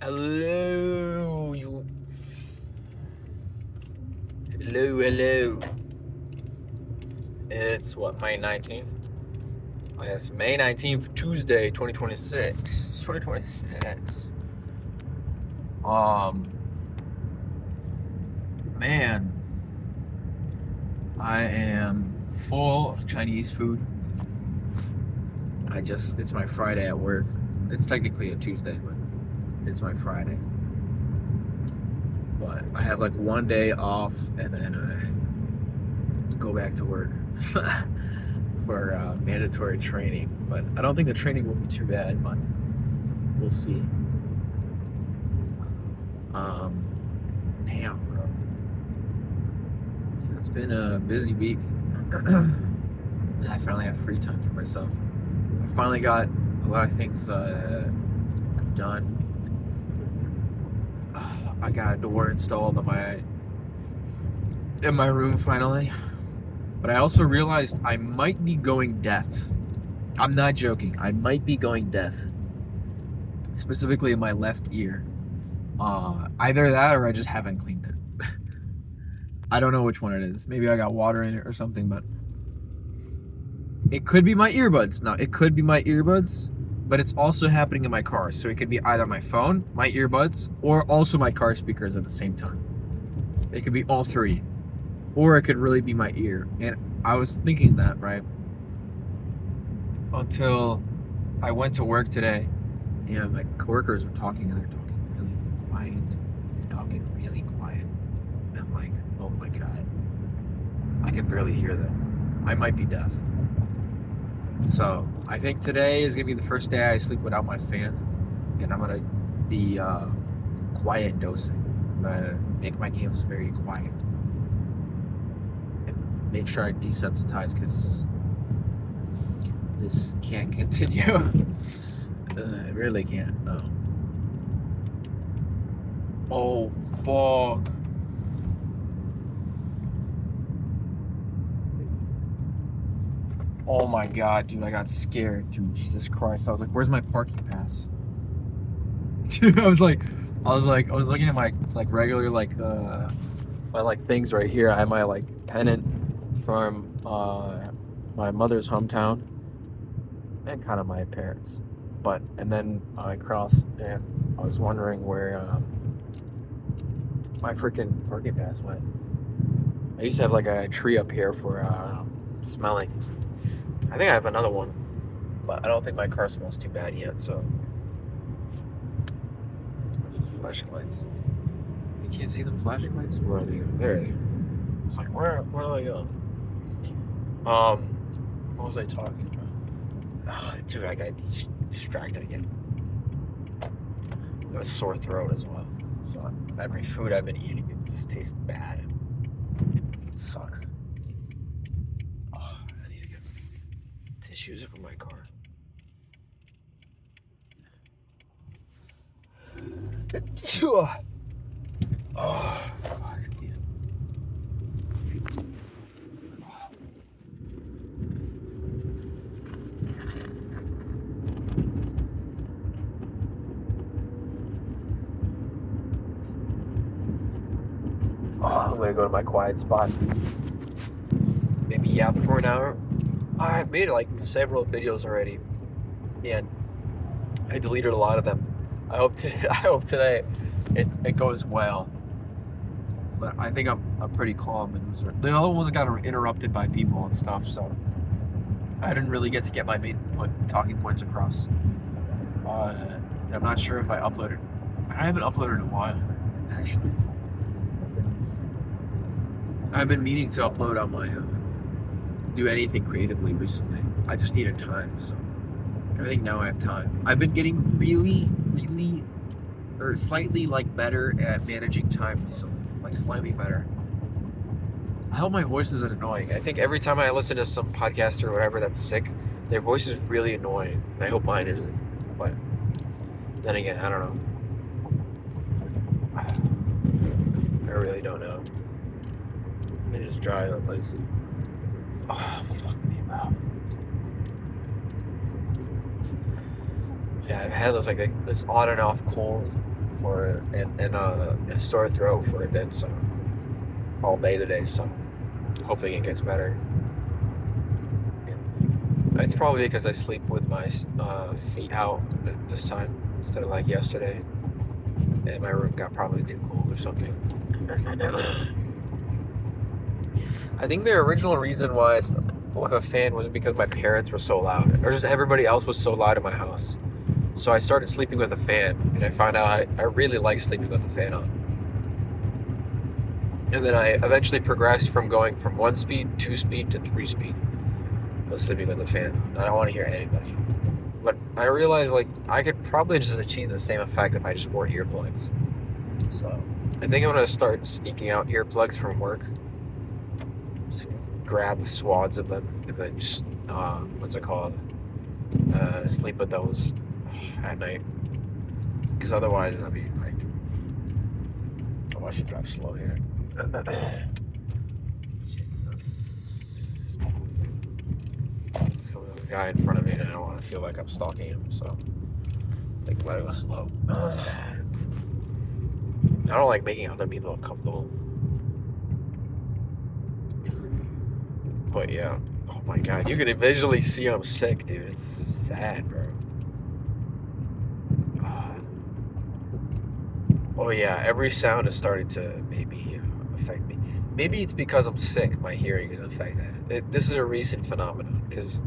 Hello, you. Hello. It's what, May 19th? Oh, yes, May 19th, Tuesday, 2026. 2026. Man, I am full of Chinese food. It's my Friday at work. It's technically a Tuesday, but it's my Friday. But I have like one day off and then I go back to work for mandatory training. But I don't think the training will be too bad, but we'll see. Damn, bro. It's been a busy week. I finally have free time for myself. I finally got a lot of things done. I got a door installed in my room finally. But I also realized I might be going deaf. I'm not joking. I might be going deaf. Specifically in my left ear. Either that or I just haven't cleaned it. I don't know which one it is. Maybe I got water in it or something, but it could be my earbuds. No, it could be my earbuds, but it's also happening in my car. So it could be either my phone, my earbuds, or also my car speakers at the same time. It could be all three. Or it could really be my ear. And I was thinking that, right? Until I went to work today, and my coworkers were talking, and they're talking really quiet. They're talking really quiet. And I'm like, oh my God. I can barely hear them. I might be deaf. So I think today is gonna be the first day I sleep without my fan, and I'm gonna be quiet dosing. I'm gonna make my games very quiet and make sure I desensitize because this can't continue. It really can't. No. Oh fuck. Oh my God, dude, I got scared, dude. Jesus Christ. I was like, where's my parking pass? Dude, I was looking at my like regular my like things right here. I had my like pennant from my mother's hometown and kind of my parents. And then I crossed and I was wondering where my freaking parking pass went. I used to have like a tree up here for smelling. I think I have another one, but I don't think my car smells too bad yet, so. Flashing lights. You can't see them flashing lights? Where are they? There they are. It's like, where do I go? What was I talking about? Oh, dude, I got distracted again. I have a sore throat as well. So every food I've been eating, it just tastes bad. It sucks. I need to get tissues for my car. Oh, fuck. I'm gonna go to my quiet spot. Maybe yap for an hour. I've made like several videos already, and I deleted a lot of them. I hope today it goes well. But I think I'm pretty calm and reserved. The other ones got interrupted by people and stuff, so I didn't really get to get my main talking points across. And I'm not sure if I uploaded. I haven't uploaded in a while, actually. I've been meaning to upload on my do anything creatively recently. I just needed time, so I think now I have time. I've been getting really, or slightly like better at managing time recently. Like slightly better. I hope my voice isn't annoying. I think every time I listen to some podcast or whatever that's sick, their voice is really annoying. I hope mine isn't. But then again, I don't know. I really don't know. Let me just dry the place. Oh, fuck me, bro. Yeah, I've had this on and off cold for and a sore throat for a bit, so all day today. So hoping it gets better. It's probably because I sleep with my feet out this time instead of like yesterday, and my room got probably too cold or something. I think the original reason why I slept with a fan was because my parents were so loud, or just everybody else was so loud in my house. So I started sleeping with a fan, and I found out I really like sleeping with the fan on. And then I eventually progressed from going from 1 speed, 2 speed, to 3 speed. I was sleeping with the fan. I don't want to hear anybody. But I realized like I could probably just achieve the same effect if I just wore earplugs. So I think I'm gonna start sneaking out earplugs from work. Just grab swads of them and then just what's it called? Sleep with those at night. Because otherwise I'll be like, oh, I should drive slow here. So there's a guy in front of me and I don't want to feel like I'm stalking him, so like let it go slow. I don't like making other people uncomfortable. But yeah, oh my god, you can visually see I'm sick, dude. It's sad, bro. Oh yeah, every sound is starting to maybe affect me. Maybe it's because I'm sick, my hearing is affected. This is a recent phenomenon because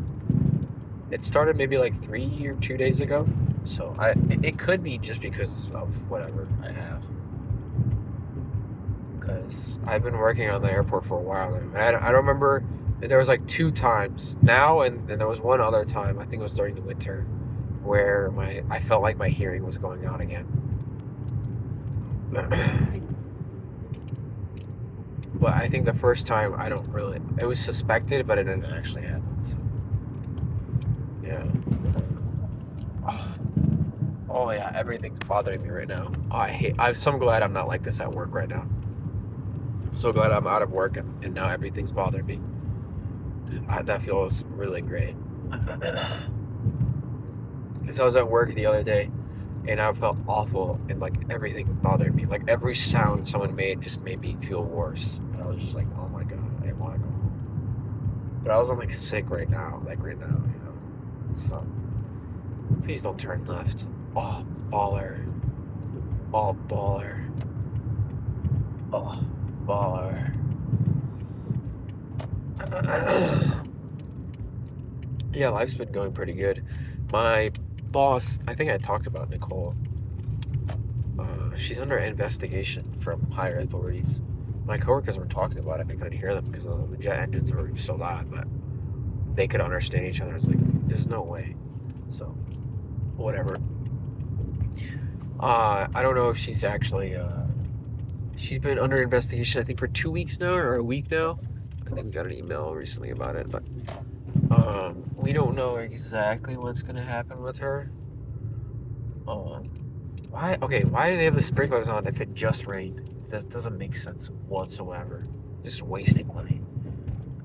it started maybe like 3 or 2 days ago. So it could be just because of whatever I have. Because I've been working on the airport for a while now. I don't remember. There was like 2 times now, and there was one other time. I think it was during the winter, where I felt like my hearing was going out again. But I think the first time it was suspected, but it didn't actually happen. So yeah. Oh yeah, everything's bothering me right now. I'm so glad I'm not like this at work right now. I'm so glad I'm out of work and now everything's bothering me. That feels really great. Because I was at work the other day and I felt awful and like everything bothered me. Like every sound someone made just made me feel worse. And I was just like, oh my god, I want to go home. But I wasn't like sick right now, you know. So please don't turn left. Oh, baller. Oh, baller. Oh, baller. Yeah, life's been going pretty good. My boss, I think I talked about Nicole. She's under investigation from higher authorities. My coworkers were talking about it and I couldn't hear them because the jet engines were so loud, but they could understand each other. It's like, there's no way. So, whatever. I don't know if she's actually, she's been under investigation, I think, for 2 weeks now or a week now. I think we got an email recently about it, but we don't know exactly what's gonna happen with her. Why do they have the sprinklers on if it just rained? This doesn't make sense whatsoever. Just wasting money.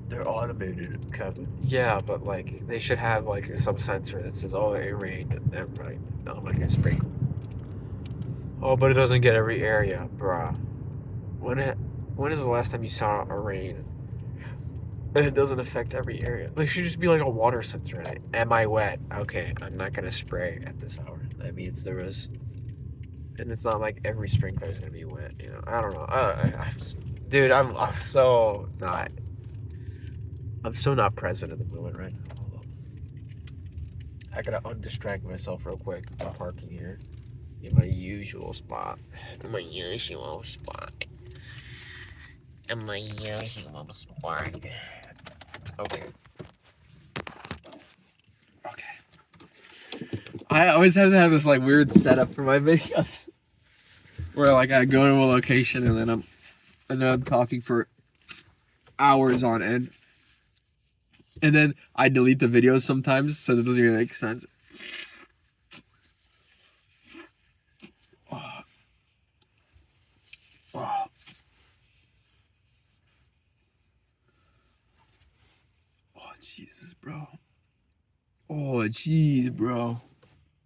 They're automated, Kevin. Yeah, but like they should have like some sensor that says, "Oh, it rained." Never mind. No, I'm not gonna sprinkle. Oh, but it doesn't get every area, bruh. When is the last time you saw a rain and it doesn't affect every area? There should just be like a water sensor in it. Am I wet? Okay, I'm not gonna spray at this hour. That means there is. And it's not like every sprinkler is gonna be wet, you know. I don't know. Dude, I'm so not. I'm so not present in the moment right now. Hold on. I gotta undistract myself real quick. I'm parking here in my usual spot. In my usual spot. Okay. I always have to have this like weird setup for my videos, where like I go to a location and then I'm talking for hours on end, and then I delete the videos sometimes, so that doesn't even make sense. Oh. Oh. Oh Jesus, bro. Oh jeez, bro.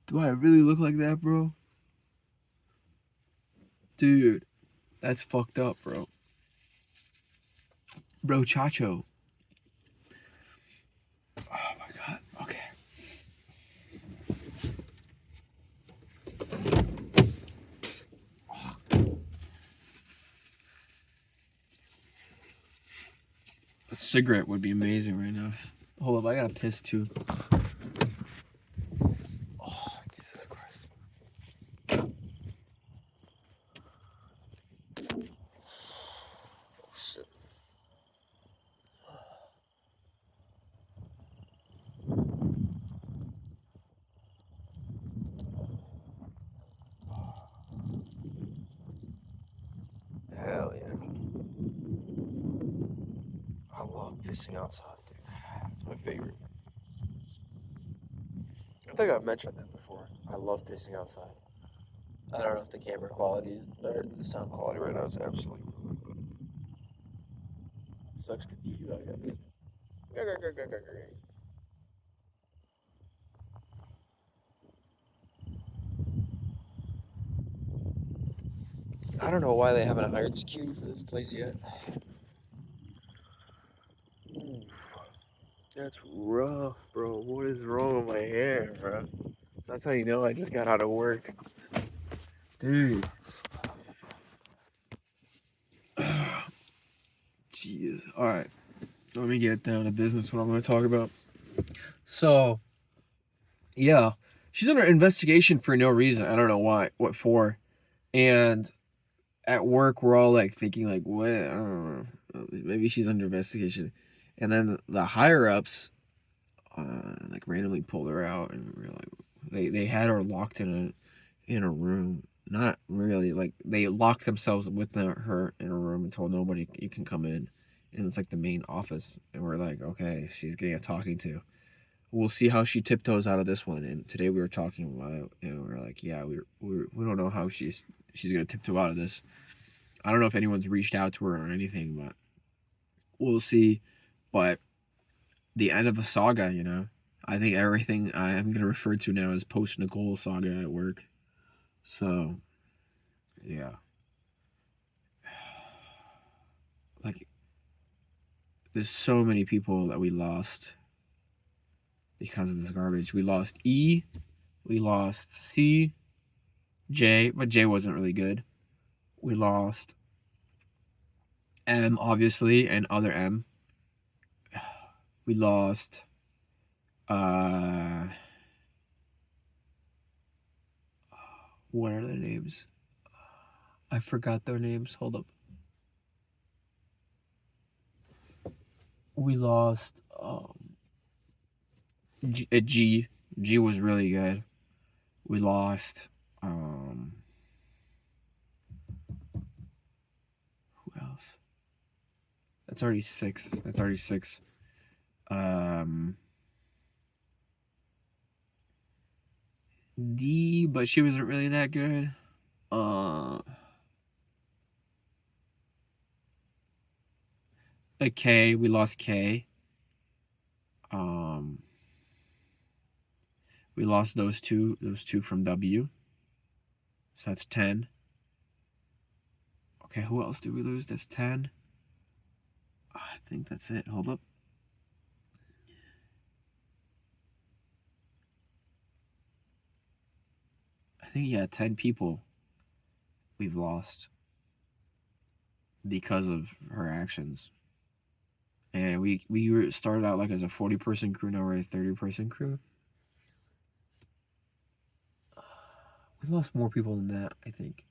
Do I really look like that, bro? Dude, that's fucked up, bro. Bro, Chacho. Oh my god. Okay. A cigarette would be amazing right now. Hold up, I gotta piss too. Oh, Jesus Christ. Oh, shit. Hell yeah. I love pissing outside, dude. It's my favorite. I think I've mentioned that before. I love pissing outside. I don't know if the camera quality or the sound quality right now is absolutely sucks to be you, I guess. I don't know why they haven't hired security for this place yet. Ooh, that's rough, bro. What is wrong with my hair, bro? That's how you know I just got out of work. Dude. Jeez. Alright. Let me get down to business what I'm going to talk about. So, yeah. She's under investigation for no reason. I don't know why. What for. And at work, we're all like thinking, like, what? I don't know. Maybe she's under investigation. And then the higher ups, like, randomly pulled her out, and we were like, they had her locked in a room. Not really, like, they locked themselves with her in a room and told nobody you can come in. And it's like the main office. And we're like, okay, she's getting a talking to. We'll see how she tiptoes out of this one. And today we were talking about it, and we're like, yeah, we don't know how she's gonna tiptoe out of this. I don't know if anyone's reached out to her or anything, but we'll see. But the end of a saga, you know. I think everything I'm gonna refer to now as post Nicole saga at work. So, yeah. Like, there's so many people that we lost because of this garbage. We lost E, we lost C, J, but J wasn't really good. We lost M, obviously, and other M. We lost what are their names? I forgot their names. Hold up. We lost G. G was really good. We lost who else? That's already six. D, but she wasn't really that good. A K, we lost K. We lost those two from W. So that's 10. Okay, who else did we lose? That's 10. I think that's it. Hold up. I think, yeah, 10 people we've lost because of her actions. And we started out like as a 40-person crew, now we're a 30-person crew. We lost more people than that, I think.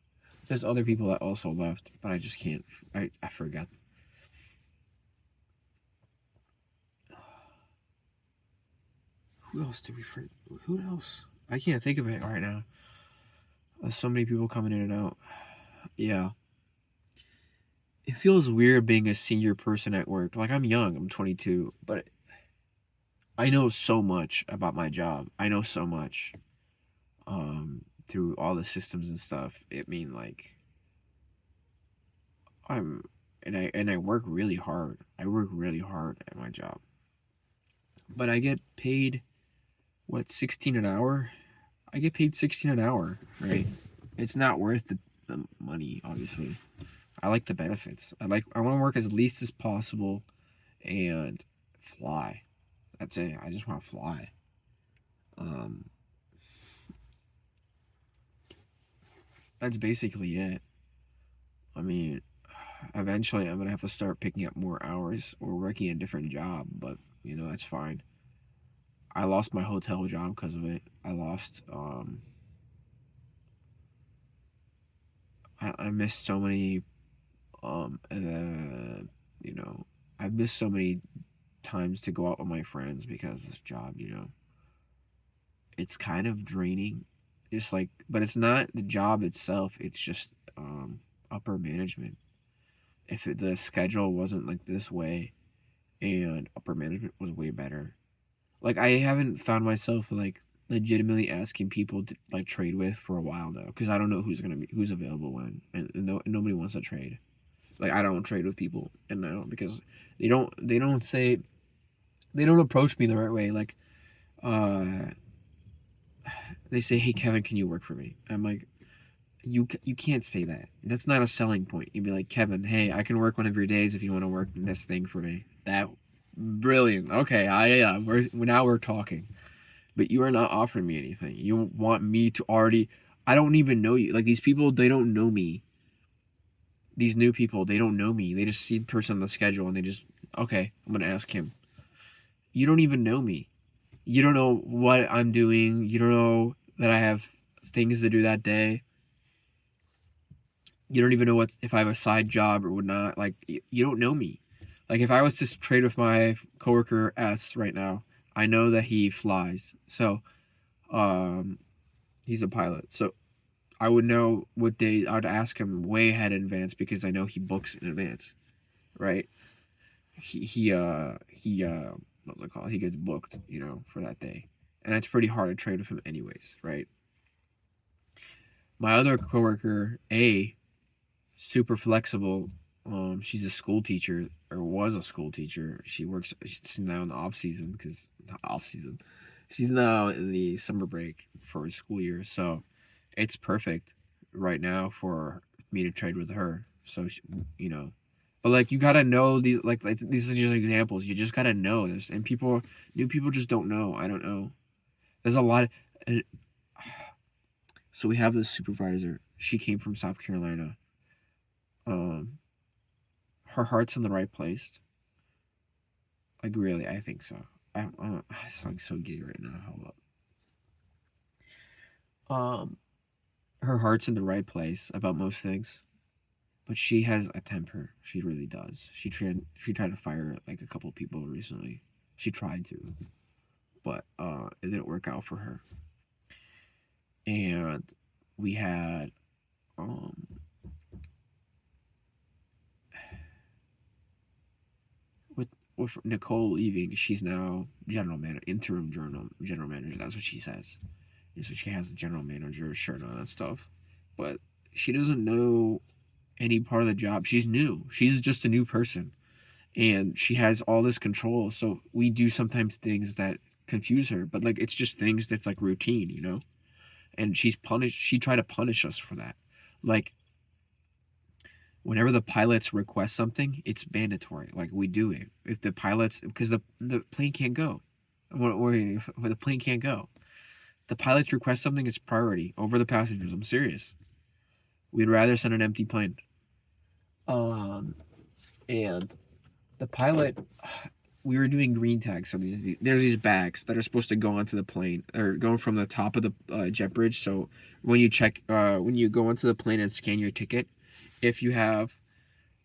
There's other people that also left, but I just can't. I forgot. Who else did we forget? Who else? I can't think of it right now. There's so many people coming in and out. Yeah. It feels weird being a senior person at work. Like, I'm young, I'm 22, but I know so much about my job. I know so much through all the systems and stuff. Like, I work really hard. I work really hard at my job. But I get paid what, 16 an hour? I get paid 16 an hour, right? It's not worth the money, obviously. I like the benefits. I want to work as least as possible and fly. That's it. I just want to fly. Um, that's basically it. I mean, eventually I'm gonna have to start picking up more hours or working a different job, but that's fine. I lost my hotel job because of it. I missed so many you know I've missed so many times to go out with my friends because of this job. It's kind of draining. It's like, but it's not the job itself. It's just upper management. If the schedule wasn't like this way and upper management was way better, like I haven't found myself like legitimately asking people to like trade with for a while now because I don't know who's available when, and nobody wants to trade. Like I don't trade with people, and I don't because they don't approach me the right way. Like uh, they say, "Hey Kevin, can you work for me?" I'm like, you can't say that. That's not a selling point. You'd be like, Kevin, hey, I can work one of your days if you want to work this thing for me. That brilliant. Okay, now we're talking. But you are not offering me anything. You want me to already. I don't even know you. Like these people, they don't know me. These new people, they don't know me. They just see the person on the schedule and they just, okay, I'm gonna ask him. You don't even know me. You don't know what I'm doing. You don't know that I have things to do that day. You don't even know if I have a side job or whatnot. Like you don't know me. Like if I was to trade with my coworker S right now, I know that he flies. So, um, he's a pilot. So I would know what day. I would ask him way ahead in advance because I know he books in advance, right? He what's it called? He gets booked, for that day, and that's pretty hard to trade with him anyways, right? My other coworker A, super flexible. She's a school teacher or was a school teacher. She's now in the off season because not off season. She's now in the summer break for school year, so it's perfect right now for me to trade with her. So you know, but like you gotta know these are just examples. You just gotta know this, and new people just don't know. I don't know. There's a lot. So we have this supervisor. She came from South Carolina. Um, her heart's in the right place. Like really, I think so. I sound so gay right now. Hold up. Her heart's in the right place about most things, but she has a temper. She really does. She tried to fire like a couple people recently. She tried to, but it didn't work out for her. And we had um with Nicole leaving, she's now general manager. That's what she says. And so she has the general manager shirt on and stuff, but she doesn't know any part of the job. She's new. She's just a new person, and she has all this control. So we do sometimes things that confuse her, but like it's just things that's like routine. And she's punished. She tried to punish us for that, like whenever the pilots request something, it's mandatory. Like we do it. If the pilots, because the plane can't go, when the plane can't go, the pilots request something, it's priority over the passengers. I'm serious. We'd rather send an empty plane. And the pilot, we were doing green tags. So there's these bags that are supposed to go onto the plane or going from the top of the jet bridge. So when you go onto the plane and scan your ticket, if you have,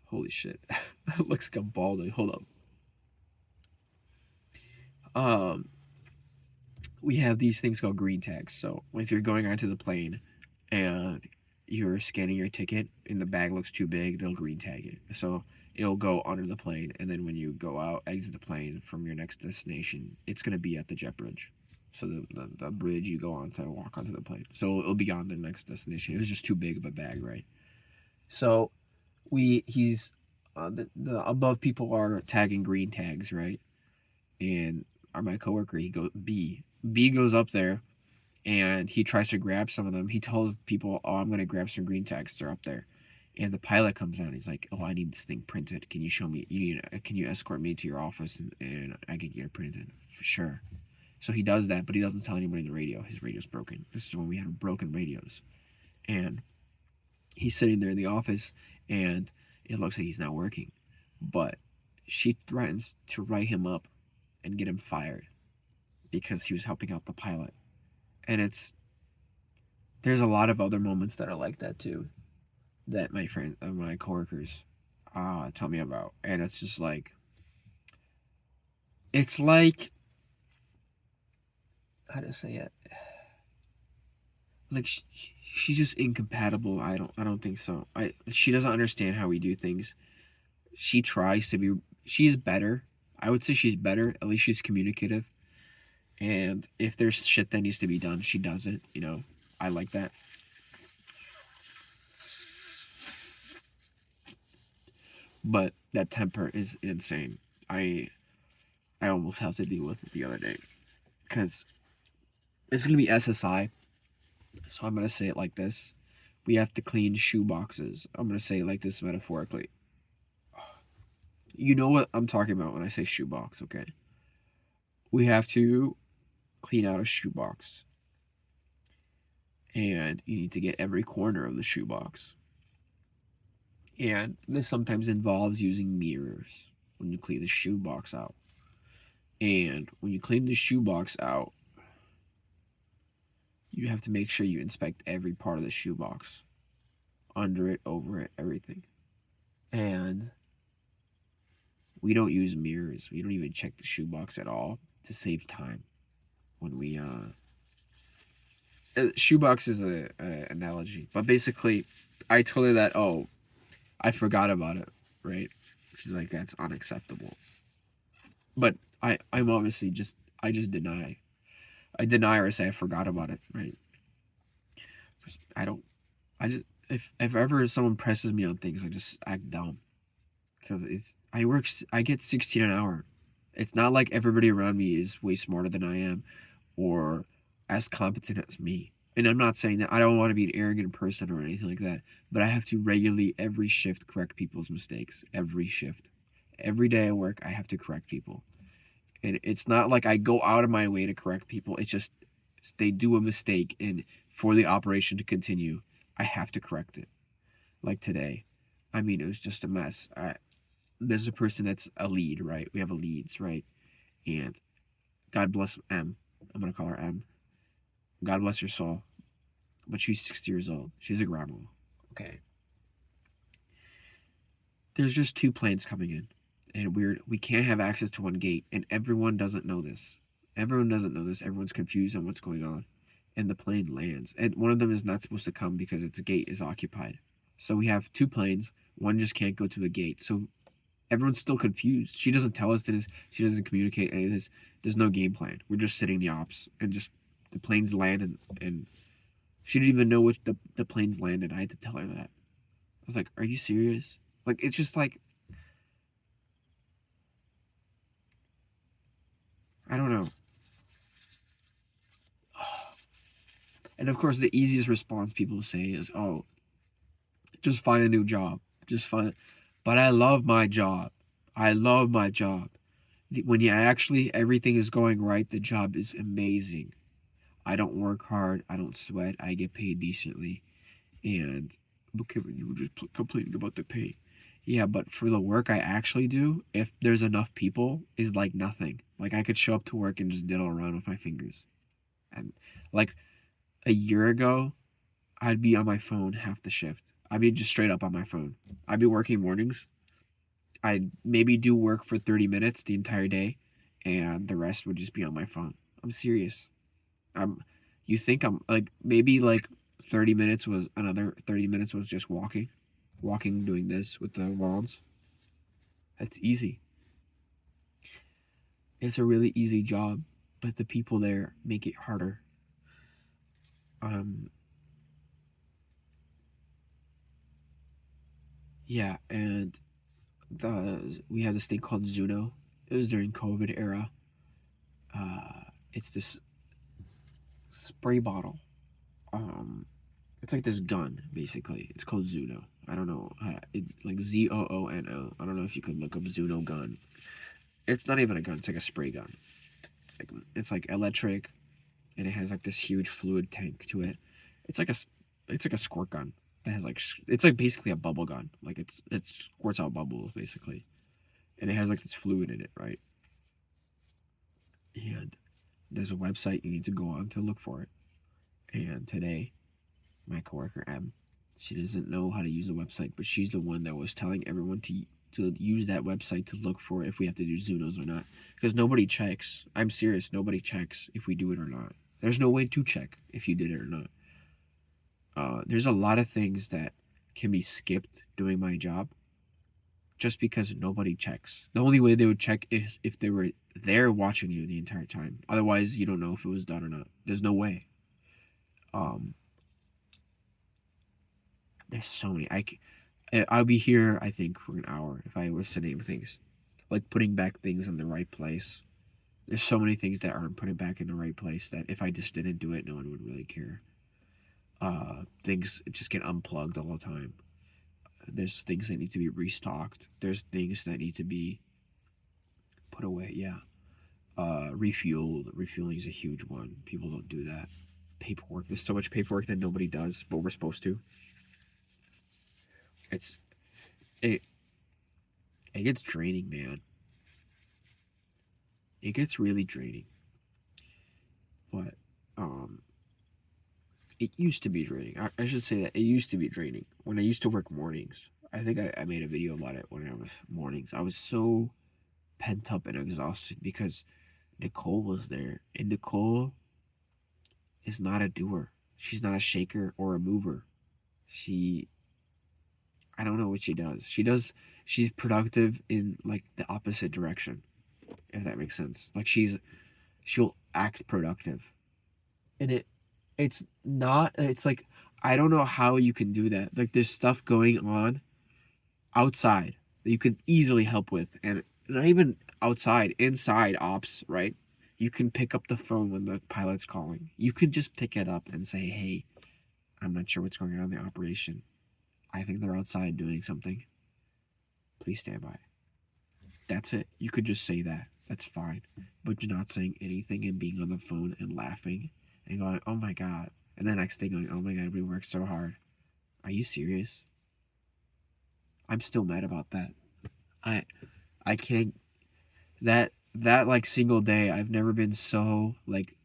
holy shit, it looks like I'm balding. Hold up. We have these things called green tags. So if you're going onto the plane and you're scanning your ticket and the bag looks too big, they'll green tag it. So it'll go under the plane, and then when you go out, exit the plane from your next destination, it's gonna be at the jet bridge. So the bridge you go on to walk onto the plane. So it'll be on the next destination. It was just too big of a bag, right? So he's the above people are tagging green tags, right? And my coworker, he goes B goes up there and he tries to grab some of them. He tells people, "Oh, I'm gonna grab some green tags. They're up there." And the pilot comes out and he's like, "Oh, I need this thing printed. Can you show me? Can you escort me to your office and I can get it printed for sure." So he does that, but he doesn't tell anybody in the radio. His radio's broken. This is when we had broken radios. And he's sitting there in the office, and it looks like he's not working. But she threatens to write him up and get him fired because he was helping out the pilot. And there's a lot of other moments that are like that too, that my coworkers, tell me about, and it's just like, it's like, how to say it, like she's just incompatible. I don't think so. She doesn't understand how we do things. She tries to be. She's better. I would say she's better. At least she's communicative. And if there's shit that needs to be done, she does it. I like that. But that temper is insane. I almost have to deal with it the other day because it's gonna be SSI. So I'm gonna say it like this: we have to clean shoe boxes. I'm gonna say it like this metaphorically. You know what I'm talking about when I say shoebox, okay? We have to clean out a shoebox. And you need to get every corner of the shoebox. And this sometimes involves using mirrors when you clean the shoebox out. And when you clean the shoebox out, you have to make sure you inspect every part of the shoebox. Under it, over it, everything. And we don't use mirrors. We don't even check the shoebox at all to save time. When we shoebox is a analogy, but basically, I told her that, oh, I forgot about it, right? She's like, that's unacceptable. But I'm obviously I just deny. I deny or say I forgot about it, right? If ever someone presses me on things, I just act dumb. Because I get 16 an hour. It's not like everybody around me is way smarter than I am or as competent as me. And I'm not saying that I don't want to be an arrogant person or anything like that, but I have to regularly, every shift, correct people's mistakes. Every shift. Every day I work, I have to correct people. And it's not like I go out of my way to correct people. It's just they do a mistake, and for the operation to continue, I have to correct it. Like today. I mean, it was just a mess. There's a person that's a lead, right? We have a leads, right? And God bless M. I'm going to call her M. God bless her soul. But she's 60 years old. She's a grandma. Okay. There's just 2 planes coming in. And we can't have access to one gate. And everyone doesn't know this. Everyone doesn't know this. Everyone's confused on what's going on. And the plane lands. And one of them is not supposed to come because its gate is occupied. So we have 2 planes. One just can't go to a gate. So everyone's still confused. She doesn't tell us this. She doesn't communicate any of this. There's no game plan. We're just sitting in the ops and just the planes land and she didn't even know which the planes landed. I had to tell her that. I was like, "Are you serious?" Like, it's just like, I don't know. And of course, the easiest response people say is, "Oh, just find a new job. Just find." But I love my job. I love my job. When you actually everything is going right, the job is amazing. I don't work hard. I don't sweat. I get paid decently. And okay, you were just complaining about the pay. Yeah, but for the work I actually do, if there's enough people, is like nothing. Like I could show up to work and just diddle around with my fingers. And like a year ago, I'd be on my phone half the shift. I'd be just straight up on my phone. I'd be working mornings. I'd maybe do work for 30 minutes the entire day, and the rest would just be on my phone. I'm serious. You think I'm like maybe like 30 minutes was another 30 minutes was just walking doing this with the wands. That's easy. It's a really easy job, but the people there make it harder. Um yeah, and we have this thing called Zuno. It was during COVID era. It's this spray bottle. It's like this gun basically. It's called Zuno. I don't know. Like Zoono. I don't know if you can look up Zuno gun. It's not even a gun. It's like a spray gun. It's like electric, and it has like this huge fluid tank to it. It's like a squirt gun. It has like it's like basically a bubble gun. Like it squirts out bubbles basically, and it has like this fluid in it, right? And there's a website you need to go on to look for it. And today, my coworker M, she doesn't know how to use the website, but she's the one that was telling everyone to use that website to look for if we have to do Zunos or not. Because nobody checks. I'm serious. Nobody checks if we do it or not. There's no way to check if you did it or not. There's a lot of things that can be skipped doing my job just because nobody checks. The only way they would check is if they were there watching you the entire time. Otherwise, you don't know if it was done or not. There's no way. Um, there's so many. I'll be here, I think, for an hour if I was to name things. Like putting back things in the right place. There's so many things that aren't put back in the right place that if I just didn't do it, no one would really care. Things just get unplugged all the time. There's things that need to be restocked. There's things that need to be put away. Yeah. Refueled. Refueling is a huge one. People don't do that. Paperwork. There's so much paperwork that nobody does, but we're supposed to. It's it it gets draining, man. It gets really draining. But it used to be draining. I should say that it used to be draining. When I used to work mornings. I think I made a video about it when I was mornings. I was so pent up and exhausted because Nicole was there. And Nicole is not a doer. She's not a shaker or a mover. She I don't know what she does. She's productive in like the opposite direction, if that makes sense. Like she'll act productive. And it's like I don't know how you can do that. Like there's stuff going on outside that you could easily help with, and not even outside, inside ops, right? You can pick up the phone when the pilot's calling. You could just pick it up and say, "Hey, I'm not sure what's going on in the operation. I think they're outside doing something. Please stand by." That's it. You could just say that. That's fine. But you're not saying anything and being on the phone and laughing and going, "Oh my God." And the next day going, "Oh my God, we worked so hard." Are you serious? I'm still mad about that. I I can't that like single day I've never been so like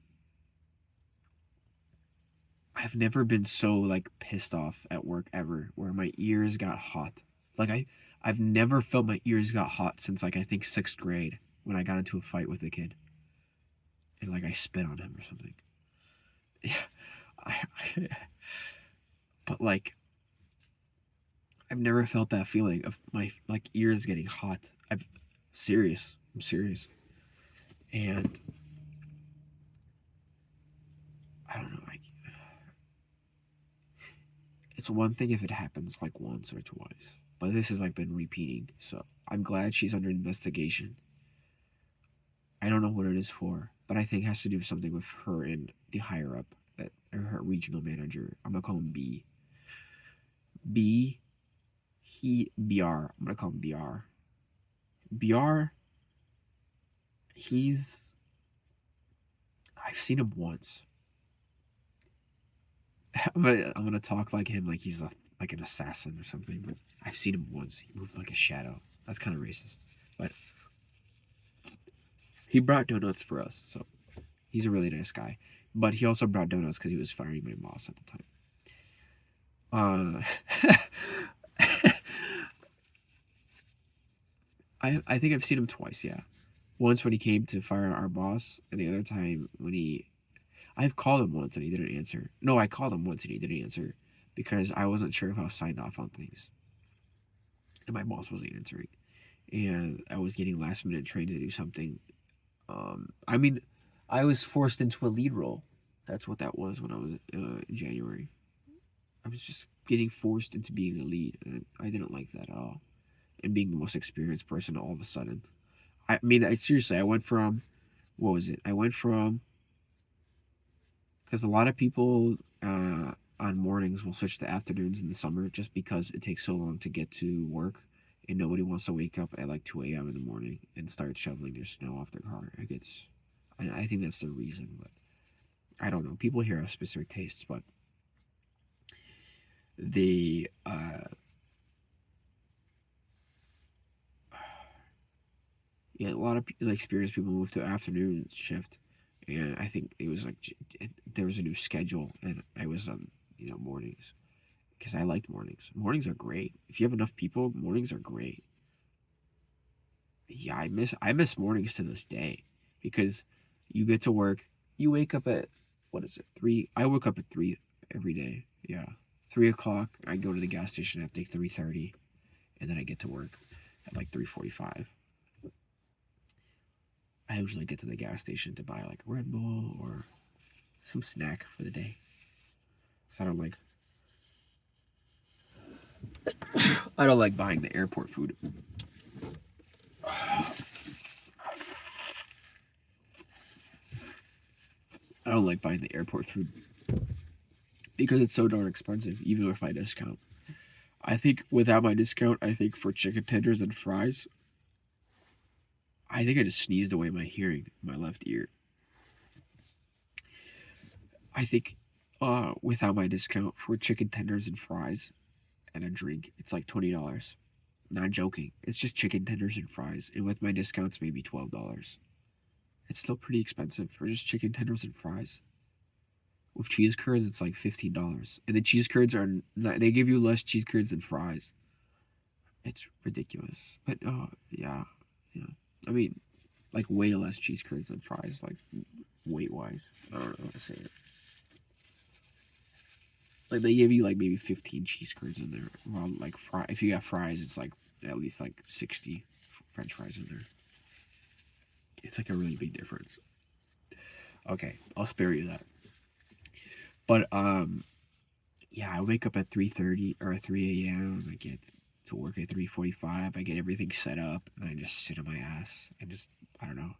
pissed off at work ever where my ears got hot. Like I've never felt my ears got hot since like I think 6th grade when I got into a fight with a kid and like I spit on him or something. Yeah. I, but like I've never felt that feeling of my like ears getting hot. I'm serious. I'm serious. And I don't know, like it's one thing if it happens like once or twice, but this has like been repeating. So I'm glad she's under investigation. I don't know what it is for, but I think it has to do with something with her and the higher up, that or her regional manager. I'm gonna call him B. B. BR. I'm gonna call him BR. BR. He's. I've seen him once. I'm gonna talk like him, like he's like an assassin or something. But I've seen him once. He moved like a shadow. That's kind of racist, but he brought donuts for us, so he's a really nice guy. But he also brought donuts because he was firing my boss at the time. I think I've seen him twice. Yeah, once when he came to fire our boss, and the other time when I've called him once and he didn't answer. No, I called him once and he didn't answer because I wasn't sure if I was signed off on things, and my boss wasn't answering, and I was getting last minute trained to do something. I mean, I was forced into a lead role. That's what that was when I was in January. I was just getting forced into being a lead, and I didn't like that at all. And being the most experienced person all of a sudden. I mean, seriously, I went from, what was it? I went from, because a lot of people on mornings will switch to afternoons in the summer just because it takes so long to get to work, and nobody wants to wake up at like 2 a.m. in the morning and start shoveling their snow off their car. It gets, I think that's the reason, but I don't know. People here have specific tastes, but the yeah, a lot of like experienced people move to afternoon shift, and I think it was like there was a new schedule, and I was on mornings because I liked mornings. Mornings are great. If you have enough people, mornings are great. Yeah, I miss mornings to this day because you get to work. You wake up at what is it 3? I wake up at 3 every day. Yeah, 3 o'clock. I go to the gas station at like 3:30, and then I get to work at like 3:45. I usually get to the gas station to buy like a Red Bull or some snack for the day. So I don't like buying the airport food. I don't like buying the airport food because it's so darn expensive, even with my discount. I think without my discount, I think for chicken tenders and fries, I think I just sneezed away my hearing in my left ear. I think without my discount for chicken tenders and fries and a drink, it's like $20. Not joking. It's just chicken tenders and fries, and with my discounts, maybe $12. It's still pretty expensive for just chicken tenders and fries. With cheese curds, it's like $15, and the cheese curds are not, they give you less cheese curds than fries. It's ridiculous, but yeah, yeah. I mean, like way less cheese curds than fries, like weight wise. I don't know how to say it. Like they give you like maybe 15 cheese curds in there. Well, like if you got fries, it's like at least like 60 French fries in there. It's like a really big difference. Okay, I'll spare you that. But yeah, I wake up at 3:30 or 3 a.m. I get to work at 3:45. I get everything set up, and I just sit on my ass and just I don't know,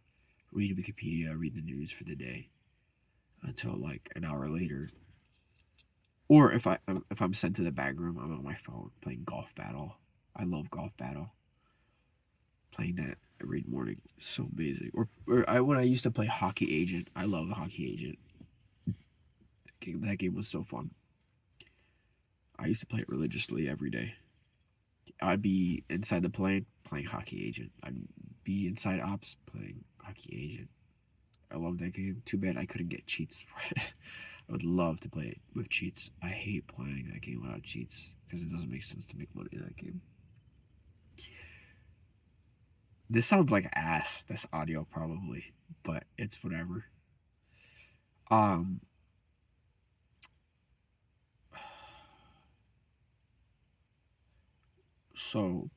read Wikipedia, read the news for the day until like an hour later. Or if I'm sent to the bag room, I'm on my phone playing Golf Battle. I love Golf Battle. Playing that every morning, so amazing. Or when I used to play Hockey Agent, I love the Hockey Agent. That game was so fun. I used to play it religiously every day. I'd be inside the plane playing Hockey Agent. I'd be inside ops playing Hockey Agent. I love that game. Too bad I couldn't get cheats for it. I would love to play it with cheats. I hate playing that game without cheats because it doesn't make sense to make money in that game. This sounds like ass, this audio probably, but it's whatever. Um so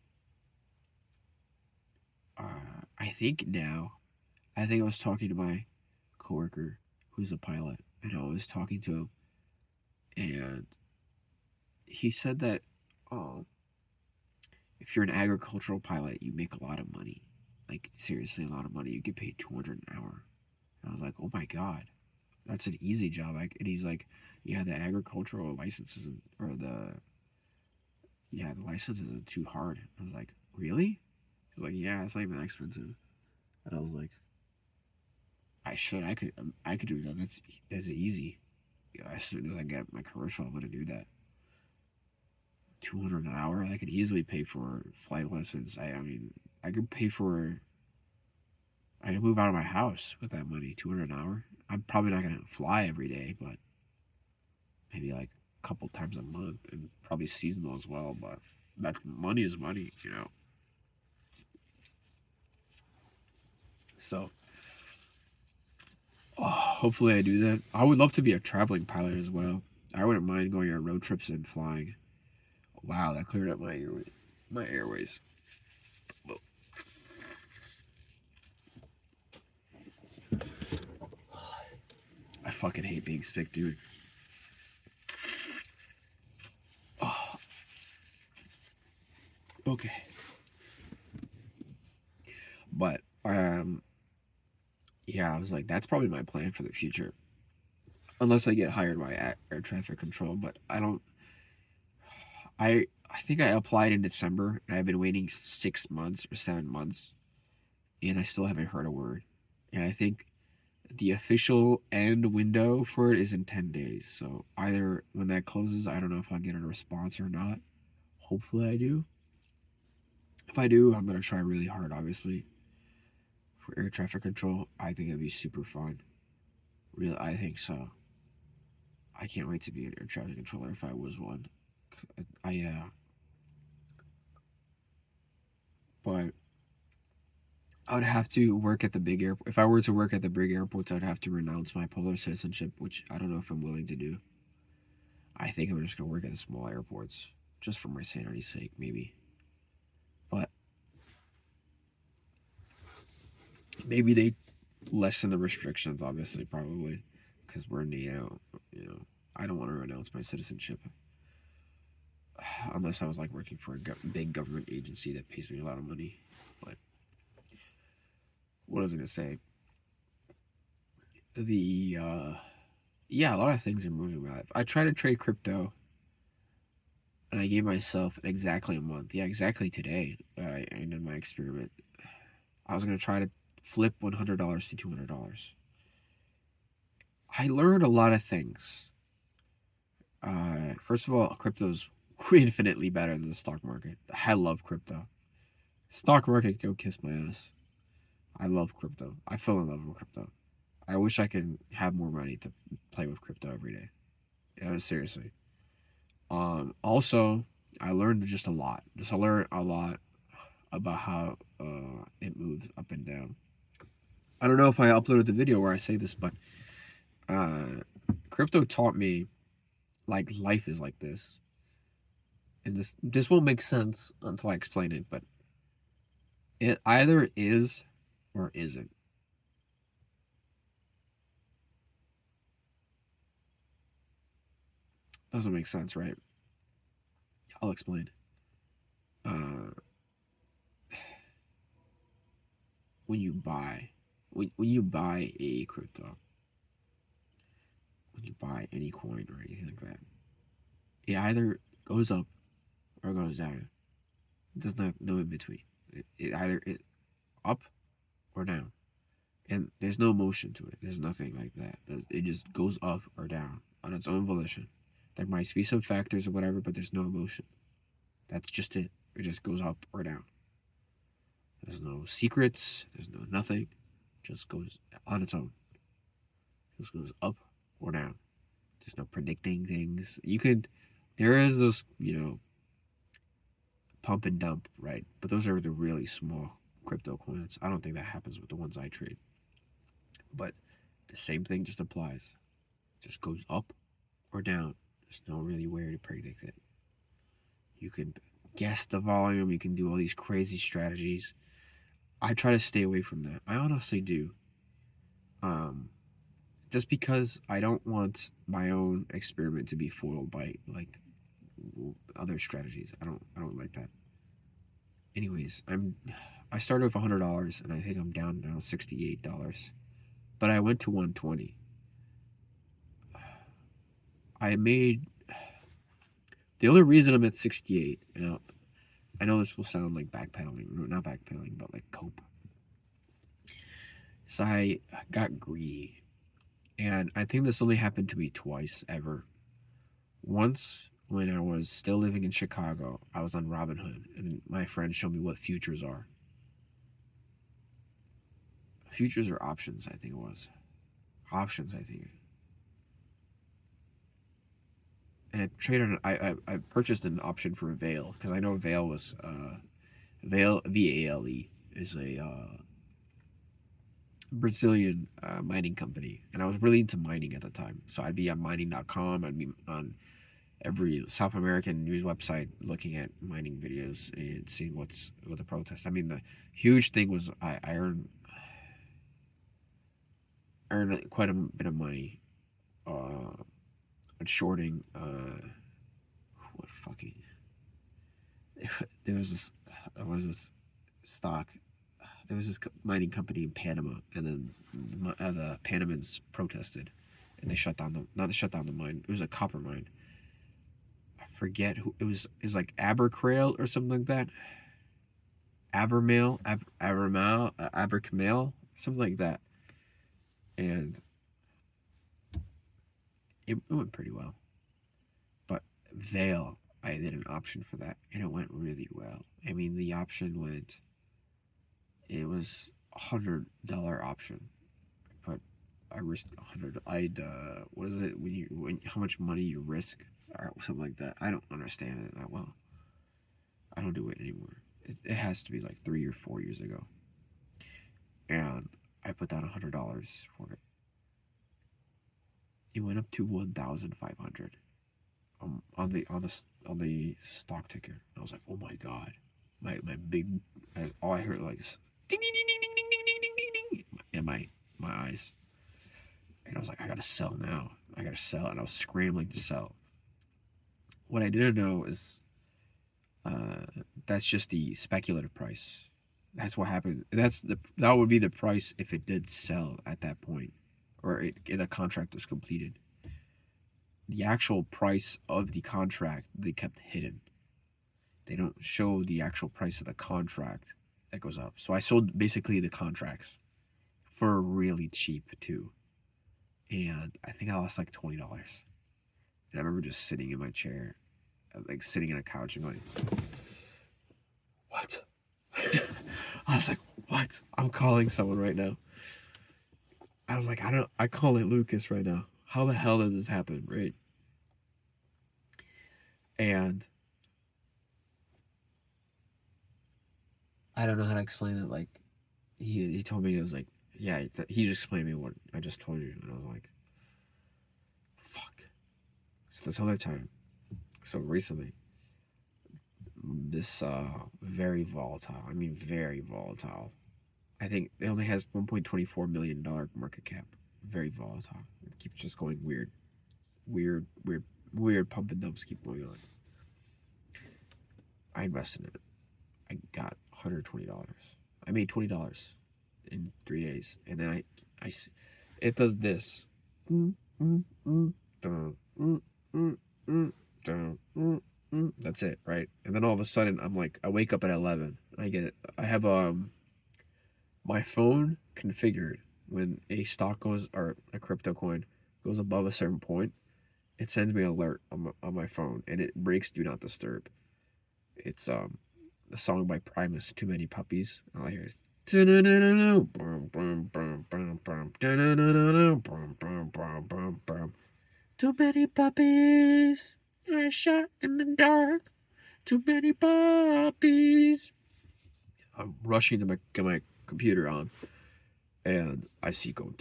I think now I think I was talking to my coworker who's a pilot, and I was talking to him, and he said that um, if you're an agricultural pilot, you make a lot of money, like seriously a lot of money. You get paid 200 an hour. And I was like, oh my god, that's an easy job. And he's like, yeah, the agricultural license isn't, or the license isn't too hard. I was like, really? He's like, yeah, it's not even that expensive. And I was like, I could do that. That's easy. Yeah, as soon as I get my commercial, I'm gonna do that. 200 an hour. I could easily pay for flight lessons. I mean, I could pay for. I could move out of my house with that money. 200 an hour. I'm probably not gonna fly every day, but maybe like a couple times a month, and probably seasonal as well. But that money is money. So hopefully I do that. I would love to be a traveling pilot as well. I wouldn't mind going on road trips and flying. Wow, that cleared up my airways. I fucking hate being sick, dude. Oh, okay. But yeah, I was like, that's probably my plan for the future. unless I get hired by air traffic control. But I don't. I think I applied in December, and I've been waiting 6 months or 7 months, and I still haven't heard a word. And I think the official end window for it is in 10 days. So either when that closes, I don't know if I'll get a response or not. Hopefully I do. If I do, I'm gonna try really hard, obviously, for air traffic control. I think it'd be super fun. Really, I think so. I can't wait to be an air traffic controller if I was one. But I would have to work at the big airport. If I were to work at the big airports, I'd have to renounce my Polar citizenship, which I don't know if I'm willing to do. I think I'm just gonna work at the small airports, just for my sanity's sake, maybe. But maybe they lessen the restrictions, obviously, probably, because we're in the, I don't want to renounce my citizenship unless I was like working for a big government agency that pays me a lot of money. But what was I gonna say? Yeah, a lot of things are moving in my life. I tried to trade crypto, and I gave myself exactly a month. Yeah, exactly today. I ended my experiment. I was gonna try to flip $100 to $200. I learned a lot of things. First of all, crypto's infinitely better than the stock market. I love crypto. Stock market, go kiss my ass. I love crypto. I fell in love with crypto. I wish I could have more money to play with crypto every day. Yeah, seriously. Also, I learned just a lot. I learned a lot about how it moves up and down. I don't know if I uploaded the video where I say this, but crypto taught me like life is like this. And this won't make sense until I explain it, but it either is or isn't. Doesn't make sense, right? I'll explain. When you buy, when you buy a crypto, when you buy any coin or anything like that, it either goes up or goes down. There's no in between. It either is up or down, and there's no motion to it. There's nothing like that. It just goes up or down on its own volition. There might be some factors or whatever, but there's no emotion. That's just it. It just goes up or down. There's no secrets. There's no nothing. It just goes on its own. It just goes up or down. There's no predicting things. There is those, pump and dump, right? But those are the really small crypto coins. I don't think that happens with the ones I trade. But the same thing just applies. It just goes up or down. There's no really way to predict it. You can guess the volume. You can do all these crazy strategies. I try to stay away from that. I honestly do. Just because I don't want my own experiment to be foiled by like other strategies. I don't like that. Anyways, I started with $100 and I think I'm down now $68. But I went to 120. I made the only reason I'm at 68, I know this will sound like backpedaling, not backpedaling, but like cope. So I got greedy. And I think this only happened to me twice ever. Once when I was still living in Chicago, I was on Robinhood, and my friend showed me what futures are. Futures or options, I think it was. Options, I think. And I purchased an option for Vale because I know Vale was Vale VALE is a Brazilian mining company, and I was really into mining at the time. So I'd be on mining.com. I'd be on every South American news website looking at mining videos and seeing what the protests. I mean, the huge thing was I earned quite a bit of money on shorting. What fucking there was this stock. There was this mining company in Panama, and then the Panamans protested, and they shut down the mine. It was a copper mine. I forget who it was. It was like Abercrail or something like that. Abercamale, something like that. And it went pretty well. But Vale, I did an option for that, and it went really well. I mean, the option went. It was $100 option, but I risked 100. What is it when how much money you risk or something like that? I don't understand it that well. I don't do it anymore. It has to be like 3 or 4 years ago, and I put down $100 for it. It went up to 1,500 on the stock ticker. I was like, oh my god, my big, all I heard like ding ding ding ding ding ding ding ding ding in my eyes, and I was like, I gotta sell now. I gotta sell, and I was scrambling to sell. What I didn't know is that's just the speculative price. That's what happened. That would be the price if it did sell at that point, or the contract was completed. The actual price of the contract they kept hidden. They don't show the actual price of the contract that goes up. So I sold basically the contracts for really cheap too, and I think I lost like $20. And I remember just sitting in my chair, like sitting in a couch and going, what? I was like, what? I'm calling someone right now. I was like, I call it Lucas right now. How the hell did this happen, right? And I don't know how to explain it. Like, he told me, he was like, yeah, he just explained to me what I just told you. And I was like, fuck. So this other time, so recently, this very volatile. I mean, very volatile. I think it only has $1.24 million market cap. Very volatile. It keeps just going weird. Weird pump and dumps keep going on. I invested in it. I got $120. I made $20 in 3 days. And then it does this. That's it, right? And then all of a sudden, I'm like, I wake up at 11. I have my phone configured when a stock goes, or a crypto coin goes above a certain point, it sends me an alert on my phone, and it breaks do not disturb. It's the song by Primus, Too Many Puppies. All I hear is too many puppies are shot in the dark. Too many puppies. I'm rushing to get my computer on, and I see going.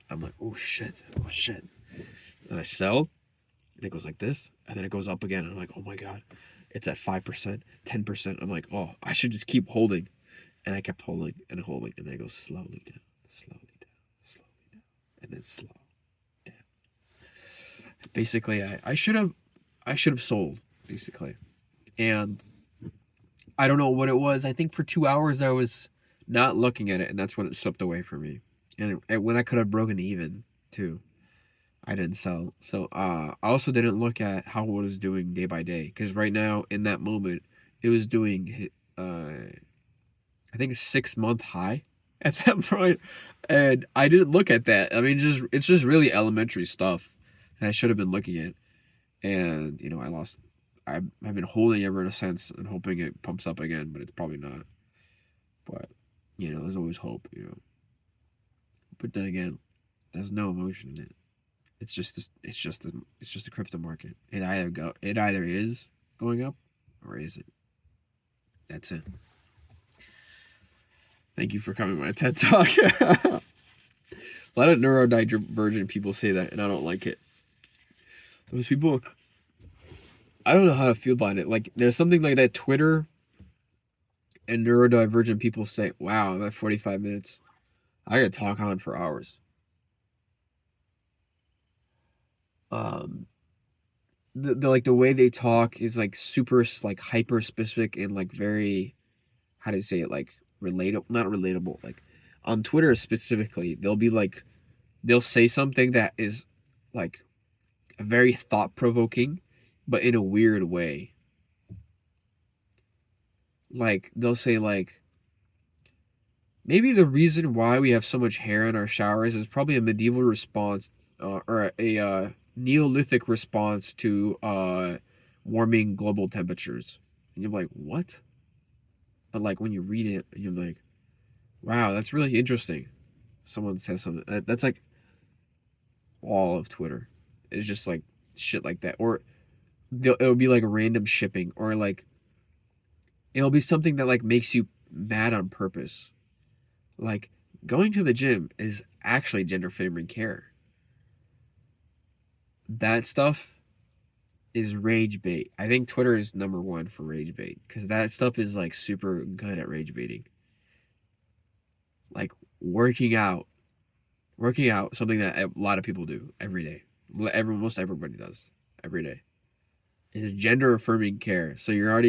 I'm like, oh shit. And I sell, and it goes like this, and then it goes up again. And I'm like, oh my god, it's at 5%, 10%. I'm like, oh, I should just keep holding, and I kept holding, and then it goes slowly down, and then slow down. Basically, I should have sold, basically, and I don't know what it was. I think for 2 hours I was not looking at it, and that's when it slipped away from me. And when I could have broken even too, I didn't sell. So I also didn't look at how it was doing day by day, because right now in that moment it was doing I think a 6-month high at that point, and I didn't look at that. I mean, it's just really elementary stuff that I should have been looking at, and I lost. I've been holding ever since and hoping it pumps up again, but it's probably not. But there's always hope. But then again, there's no emotion in it. It's just a crypto market. It either is going up or isn't. That's it. Thank you for coming to my TED Talk. A lot of neurodivergent people say that, and I don't like it. Those people, I don't know how to feel about it. Like, there's something like that Twitter and neurodivergent people say, wow, that 45 minutes, I gotta talk on for hours. The way they talk is like super like hyper specific and like very, how do you say it, like relatable, not relatable, like on Twitter specifically, they'll be like they'll say something that is like very thought provoking, but in a weird way. Like they'll say like maybe the reason why we have so much hair in our showers is probably a medieval response or a Neolithic response to warming global temperatures. And you're like, what? But like when you read it, you're like, wow, that's really interesting. Someone says something that's like all of Twitter. It's just like shit like that, or it'll be like random shipping, or like it'll be something that like makes you mad on purpose. Like going to the gym is actually gender favoring care. That stuff is rage bait. I think Twitter is number one for rage bait because that stuff is like super good at rage baiting. Like working out, something that a lot of people do every day. Most everybody does every day. Is gender affirming care. So you're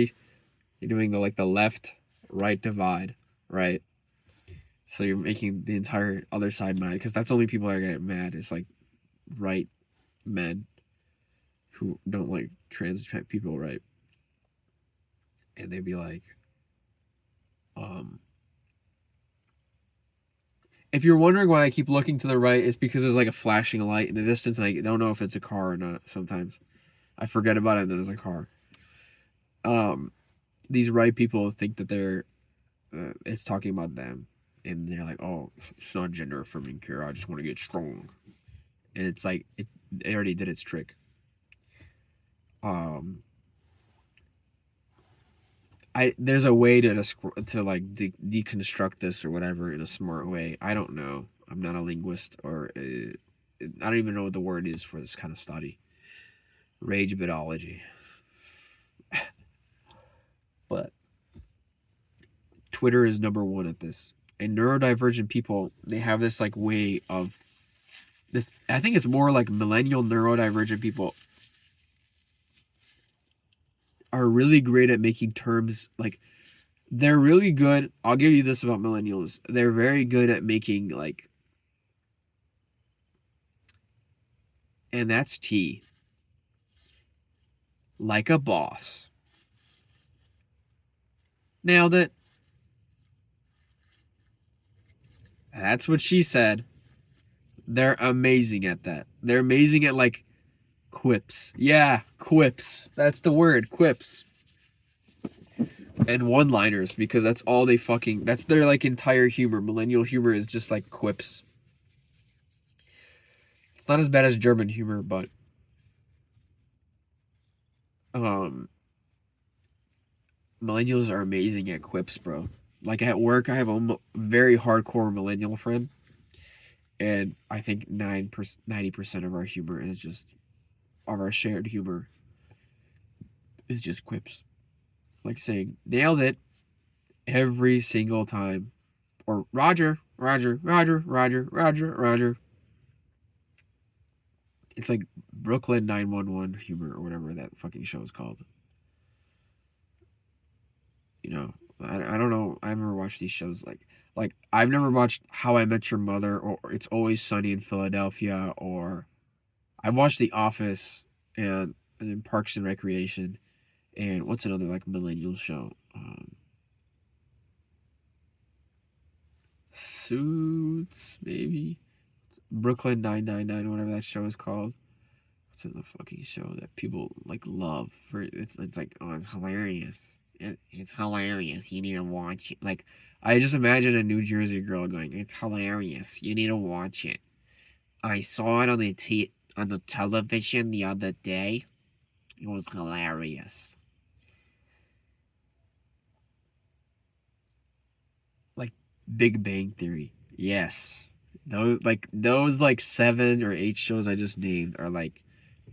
doing the left right divide, right? So you're making the entire other side mad because that's only people that get mad. It's like right men who don't like trans people, right? And they'd be like, if you're wondering why I keep looking to the right, it's because there's like a flashing light in the distance, and I don't know if it's a car or not. Sometimes I forget about it, and then there's a car. These right people think that it's talking about them, and they're like, oh, it's not gender affirming care. I just want to get strong, and it's like it already did its trick. There's a way to like deconstruct this or whatever in a smart way. I don't know. I'm not a linguist, or I don't even know what the word is for this kind of study. Rage bitology. But Twitter is number one at this. And neurodivergent people, they have this like way of this. I think it's more like millennial neurodivergent people are really great at making terms like they're really good. I'll give you this about millennials. They're very good at making like, and that's T, like a boss. Nailed it. That's what she said. They're amazing at that. They're amazing at like quips. Yeah, quips. That's the word, quips. And one-liners, because that's all that's their like entire humor. Millennial humor is just like quips. It's not as bad as German humor, but millennials are amazing at quips, bro. Like at work, I have a very hardcore millennial friend, and I think 90% of our humor is just of our shared humor is just quips, like saying "nailed it" every single time, or Roger, Roger, Roger, Roger, Roger, Roger. It's like Brooklyn 911 humor or whatever that fucking show is called. You know, I don't know. I've never watched these shows like I've never watched How I Met Your Mother or It's Always Sunny in Philadelphia, or I watched The Office and then Parks and Recreation, and what's another like millennial show? Suits, maybe. Brooklyn 999, whatever that show is called. What's in the fucking show that people like love for? It's like, oh, it's hilarious. It's hilarious. You need to watch it. Like, I just imagine a New Jersey girl going, "It's hilarious. You need to watch it. I saw it on the television the other day. It was hilarious." Like Big Bang Theory. Yes. Those like 7 or 8 shows I just named are like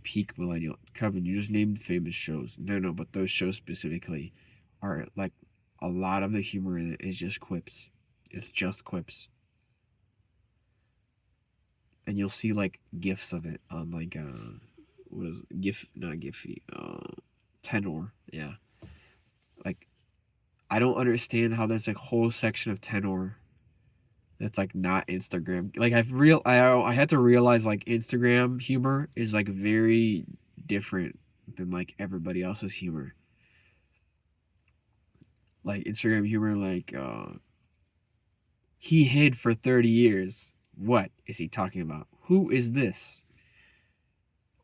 peak millennial. Kevin, you just named famous shows. No, but those shows specifically are like a lot of the humor in it is just quips. It's just quips. And you'll see like gifs of it on like what is it? GIF, not Giphy, Tenor. Yeah. Like I don't understand how there's like a whole section of Tenor That's like not Instagram. Like I had to realize like Instagram humor is like very different than like everybody else's humor. Like Instagram humor, like he hid for 30 years. What is he talking about? Who is this?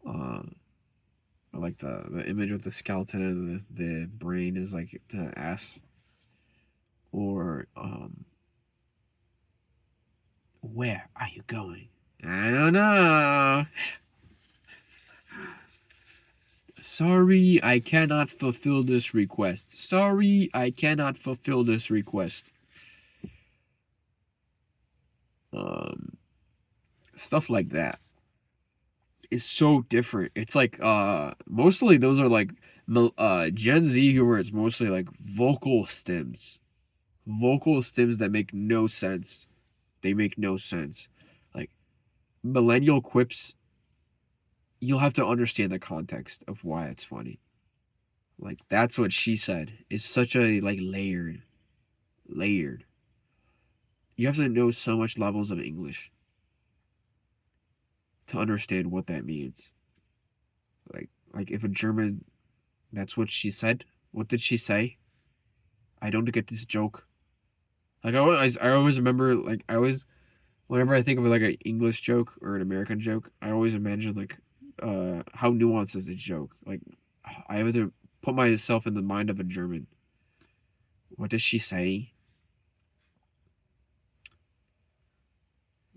Like the image with the skeleton and the brain is like the ass. Or where are you going? I don't know. Sorry, I cannot fulfill this request. Sorry, I cannot fulfill this request. Stuff like that is so different. It's like mostly those are like Gen Z humor is mostly like vocal stems. Vocal stems that make no sense. They make no sense. Like millennial quips, you'll have to understand the context of why it's funny. Like that's what she said. It's such a like layered. You have to know so much levels of English to understand what that means. Like if a German, that's what she said. What did she say? I don't get this joke. Like I always remember like whenever I think of like an English joke or an American joke, I always imagine like how nuanced is the joke. Like I have to put myself in the mind of a German. What does she say?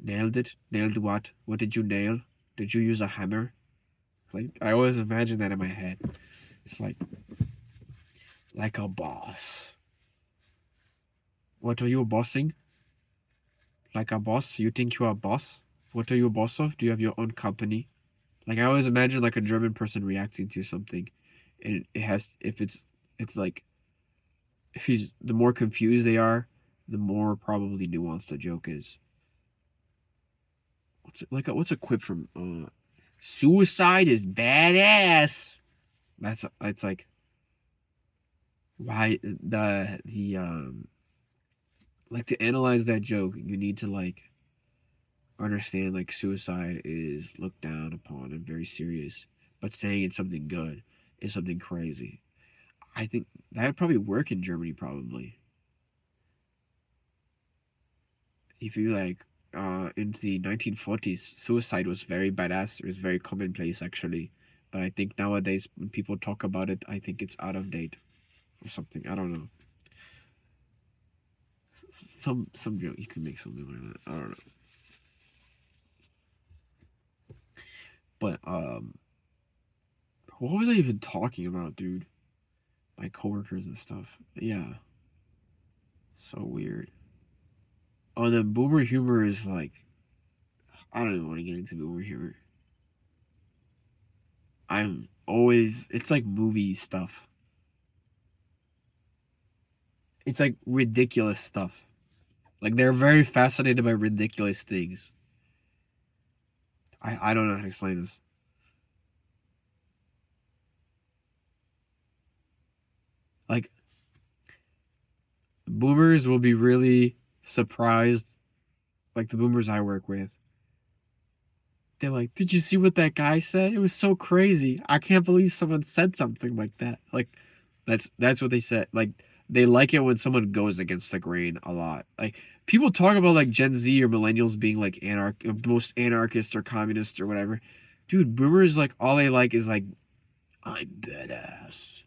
Nailed it? Nailed what? What did you nail? Did you use a hammer? Like I always imagine that in my head. It's like a boss. What are you bossing? Like a boss? You think you are a boss? What are you a boss of? Do you have your own company? Like I always imagine like a German person reacting to something, and it has it's like if he's the more confused they are, the more probably nuanced the joke is. What's a quip from suicide is badass. That's like why the like to analyze that joke, you need to like understand like suicide is looked down upon and very serious, but saying it's something good is something crazy. I think that would probably work in Germany probably. If you like in the 1940s, suicide was very badass. It was very commonplace actually. But I think nowadays when people talk about it, I think it's out of date or something. I don't know. Some joke you can make something like that. I don't know. But what was I even talking about, dude? My coworkers and stuff. Yeah. So weird. Oh, then boomer humor is like I don't even want to get into boomer humor. It's like movie stuff. It's like ridiculous stuff. Like they're very fascinated by ridiculous things. I don't know how to explain this. Like boomers will be really surprised, like the boomers I work with. They're like, "Did you see what that guy said? It was so crazy. I can't believe someone said something like that." Like that's what they said. Like they like it when someone goes against the grain a lot. Like people talk about like Gen Z or millennials being like most anarchist or communist or whatever. Dude, boomers like all they like is like I'm badass.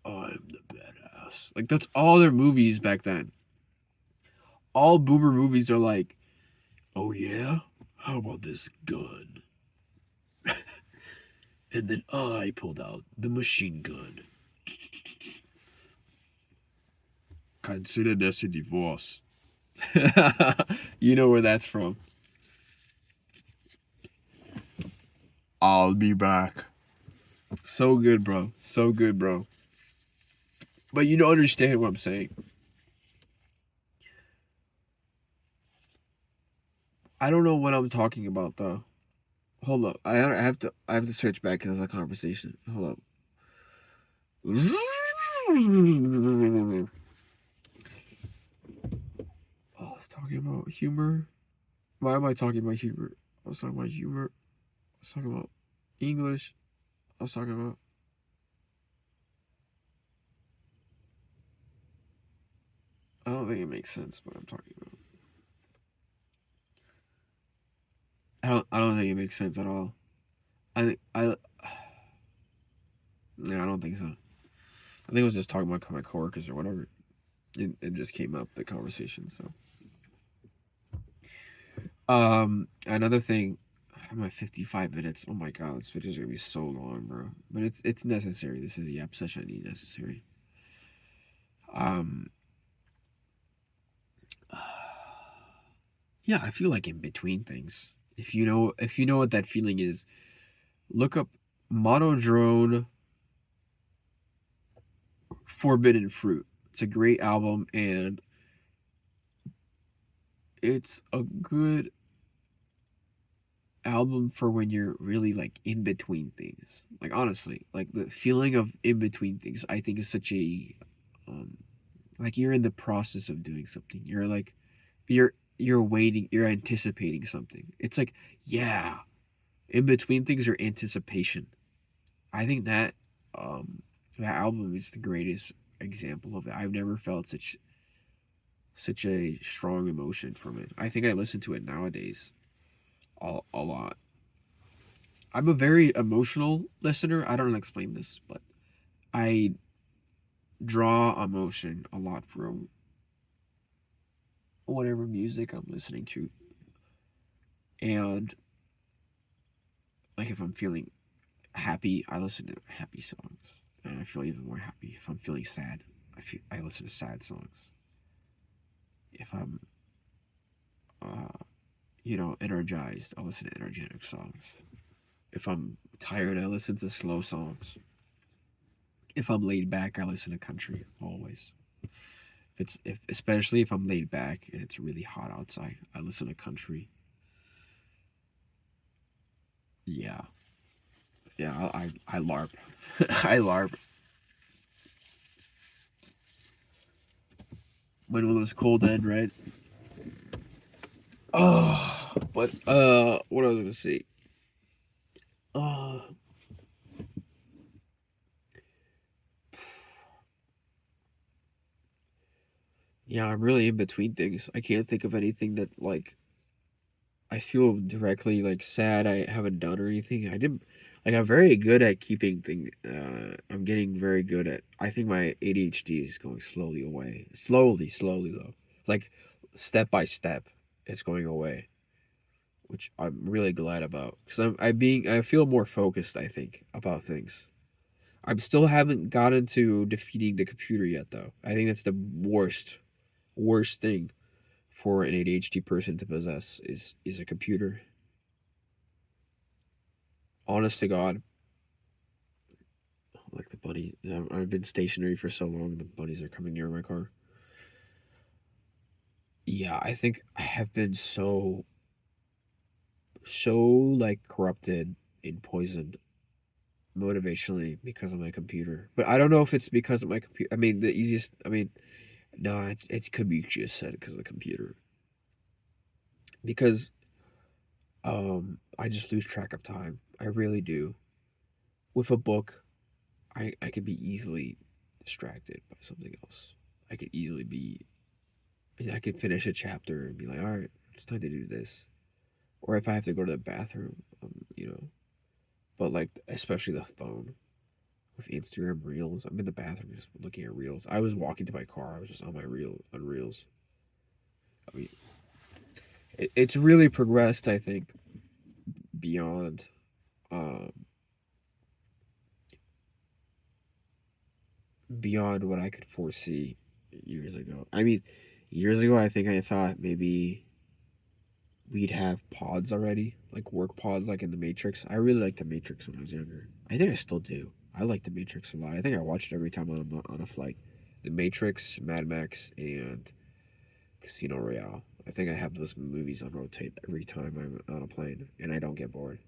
I'm the badass. Like that's all their movies back then. All boomer movies are like, oh yeah? How about this gun? And then I pulled out the machine gun. Consider this a divorce. You know where that's from. I'll be back. So good, bro. So good, bro. But you don't understand what I'm saying. I don't know what I'm talking about though. Hold up. I have to search back into the conversation. Hold up. Oh, I was talking about humor. Why am I talking about humor? I was talking about humor. I was talking about English. I was talking about. I don't think it makes sense what I'm talking about. I don't think it makes sense at all. I no, I don't think so. I think I was just talking about my coworkers or whatever. It just came up the conversation. So another thing, I'm at 55 minutes. Oh my god, this video's gonna be so long, bro. But it's necessary. This is the app session I need necessary. Yeah, I feel like in between things. If you know what that feeling is, look up Monodrone Forbidden Fruit. It's a great album and it's a good album for when you're really like in between things. Like honestly, like the feeling of in between things I think is such a like you're in the process of doing something. You're like you're waiting, you're anticipating something. It's like, yeah, in between things are anticipation. I think that that album is the greatest example of it. I've never felt such a strong emotion from it. I think I listen to it nowadays a lot. I'm a very emotional listener. I don't explain this, but I draw emotion a lot from whatever music I'm listening to. And like if I'm feeling happy, I listen to happy songs. And I feel even more happy. If I'm feeling sad, I listen to sad songs. If I'm energized, I listen to energetic songs. If I'm tired, I listen to slow songs. If I'm laid back, I listen to country always. Especially if I'm laid back and it's really hot outside, I listen to country. Yeah. Yeah, I LARP. I LARP. When will this cold end, right? Oh, but what I was gonna say. Yeah, I'm really in between things. I can't think of anything that like I feel directly like sad I haven't done or anything. I didn't like I'm very good at keeping things I'm getting very good at I think my ADHD is going slowly away. Slowly though. Like step by step it's going away, which I'm really glad about cuz I feel more focused I think about things. I still haven't gotten to defeating the computer yet though. I think that's the worst thing for an ADHD person to possess is a computer. Honest to God, like the bunny. I've been stationary for so long. The bunnies are coming near my car. Yeah, I think I have been so like corrupted and poisoned motivationally because of my computer. But I don't know if it's because of my computer. I mean, the easiest. I mean, no, it could be just said because of the computer. Because I just lose track of time. I really do. With a book, I could be easily distracted by something else. I could easily be I could finish a chapter and be like, all right, it's time to do this. Or if I have to go to the bathroom, But like, especially the phone with Instagram Reels, I'm in the bathroom just looking at Reels. I was walking to my car, I was just on my on Reels. I mean, it's really progressed, I think, beyond, um, beyond what I could foresee years ago. I mean, years ago, I think I thought maybe we'd have pods already, like work pods, like in the Matrix. I really liked the Matrix when I was younger. I think I still do. I like the Matrix a lot. I think I watch it every time on a flight. The Matrix, Mad Max, and Casino Royale. I think I have those movies on rotate every time I'm on a plane, and I don't get bored.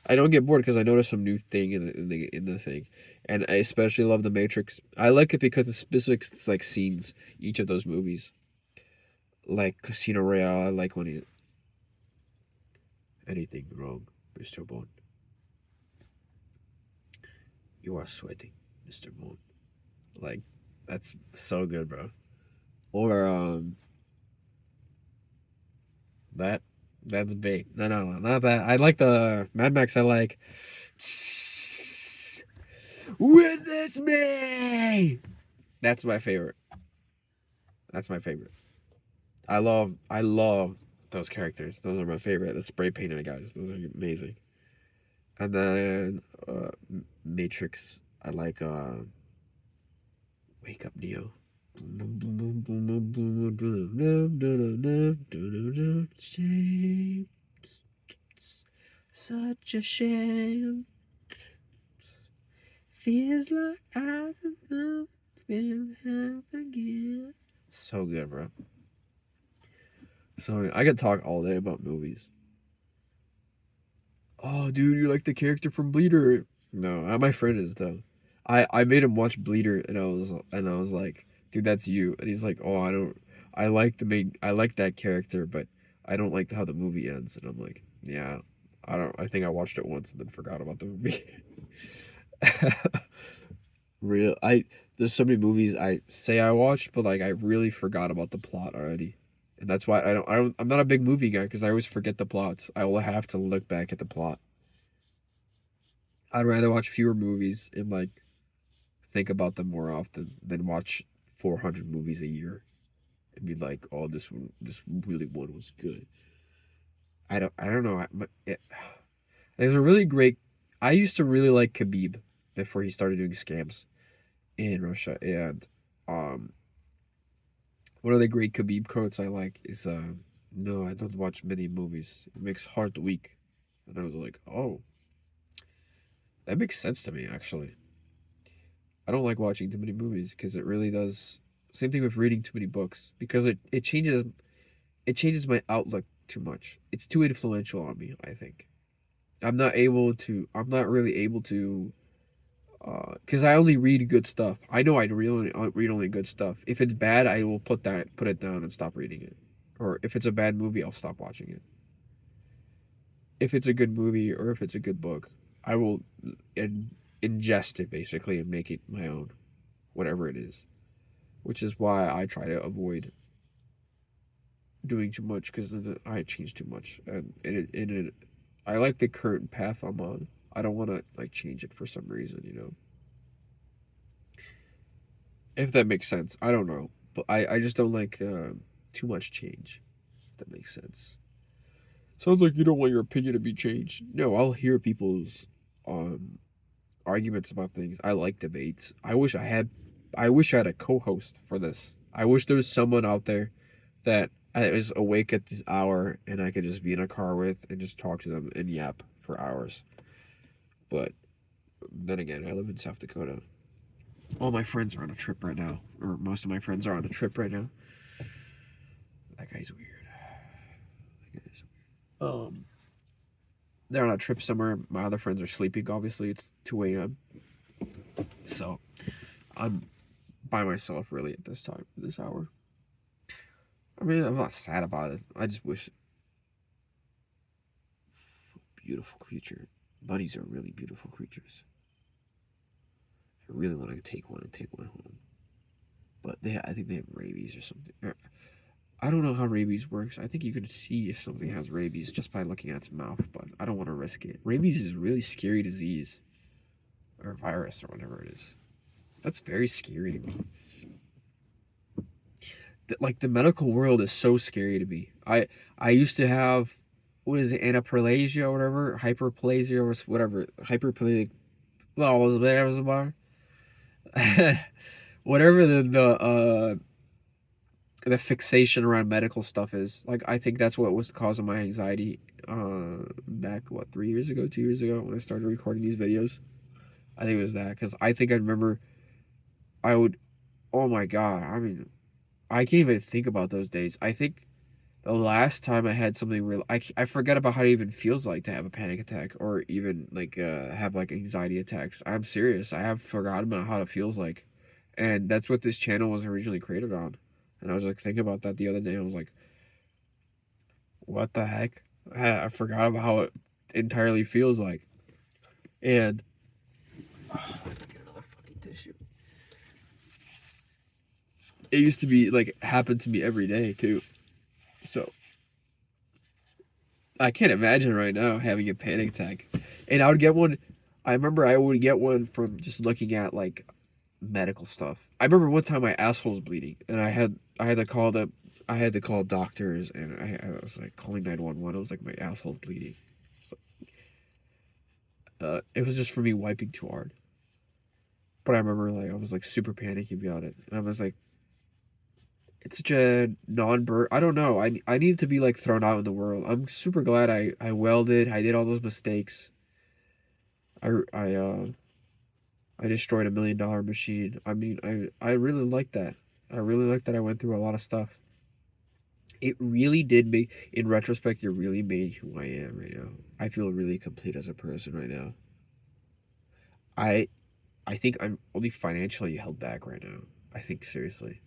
I don't get bored because I notice some new thing in the thing, and I especially love the Matrix. I like it because the specific like scenes each of those movies like Casino Royale. I like when he. Anything wrong, Mr. Bond? You are sweating, Mr. Bond. Like, that's so good, bro. Or that that's bait. No, not that. I like the Mad Max. I like. Witness me. That's my favorite. That's my favorite. I love those characters. Those are my favorite. The spray painted guys. Those are amazing. And then Matrix. I like Wake Up Neo. Shame. Such a shame. Feels like I don't feel again. So good, bro. So I could talk all day about movies. Oh, dude, you like the character from Bleeder? No, my friend is though. I made him watch Bleeder, and I was like, dude, that's you. And he's like, oh, I don't. I like that character, but I don't like how the movie ends. And I'm like, yeah, I don't. I think I watched it once and then forgot about the movie. Real, there's so many movies I say I watched, but like I really forgot about the plot already. And that's why I'm not a big movie guy because I always forget the plots. I will have to look back at the plot. I'd rather watch fewer movies and like think about them more often than watch 400 movies a year and be like, oh, this really one was good. I don't know. There's a really great. I used to really like Khabib before he started doing scams in Russia, and um, one of the great Khabib quotes I like is no, I don't watch many movies. It makes heart weak. And I was like, oh, that makes sense to me, actually. I don't like watching too many movies because it really does. Same thing with reading too many books because it changes my outlook too much. It's too influential on me, I think. I'm not really able to because I only read good stuff. I know I read only good stuff. If it's bad, I will put it down and stop reading it. Or if it's a bad movie, I'll stop watching it. If it's a good movie or if it's a good book, I will ingest it basically and make it my own, whatever it is. Which is why I try to avoid doing too much because I change too much, and I like the current path I'm on. I don't want to like change it for some reason, you know. If that makes sense, I don't know, but I just don't like too much change. If that makes sense. Sounds like you don't want your opinion to be changed. No, I'll hear people's um arguments about things. I like debates. I wish I had a co-host for this. I wish there was someone out there that is awake at this hour and I could just be in a car with and just talk to them and yap for hours. But then again, I live in South Dakota. All my friends are on a trip right now, or most of my friends are on a trip right now. That guy's weird. That guy's weird. They're on a trip somewhere. My other friends are sleeping. Obviously, it's 2 a.m. So I'm by myself really at this time, this hour. I mean, I'm not sad about it. I just wish. Beautiful creature. Bunnies are really beautiful creatures. I really want to take one and take one home. But I think they have rabies or something. I don't know how rabies works. I think you can see if something has rabies just by looking at its mouth, but I don't want to risk it. Rabies is a really scary disease. Or virus or whatever it is. That's very scary to me. Like the medical world is so scary to me. I used to have what is it, anaplasia or whatever, hyperplasia or whatever, hyperplasia. Well, was whatever whatever the fixation around medical stuff is. Like I think that's what was the cause of my anxiety. Back what 3 years ago, 2 years ago when I started recording these videos. I think it was that because I think I remember. I would. Oh my god! I mean, I can't even think about those days. I think the last time I had something real, I forget about how it even feels like to have a panic attack or even like have like anxiety attacks. I'm serious. I have forgotten about how it feels like, and that's what this channel was originally created on. And I was like thinking about that the other day. I was like, what the heck? I forgot about how it entirely feels like. And Get another fucking tissue. it used to be like happen to me every day too. So I can't imagine right now having a panic attack. And I would get one. I remember I would get one from just looking at like medical stuff. I remember one time my asshole was bleeding, and I had to call doctors, and I was like calling 911. It was like my asshole's bleeding. So, it was just for me wiping too hard. But I remember like I was like super panicky about it, and I was like, it's such a non-bird. I don't know. I need to be like thrown out in the world. I'm super glad I welded. I did all those mistakes. I I uh I destroyed $1 million machine. I mean, I really like that. I really like that I went through a lot of stuff. It really did make, in retrospect, it really made who I am right now. I feel really complete as a person right now. I I think I'm only financially held back right now. I think seriously.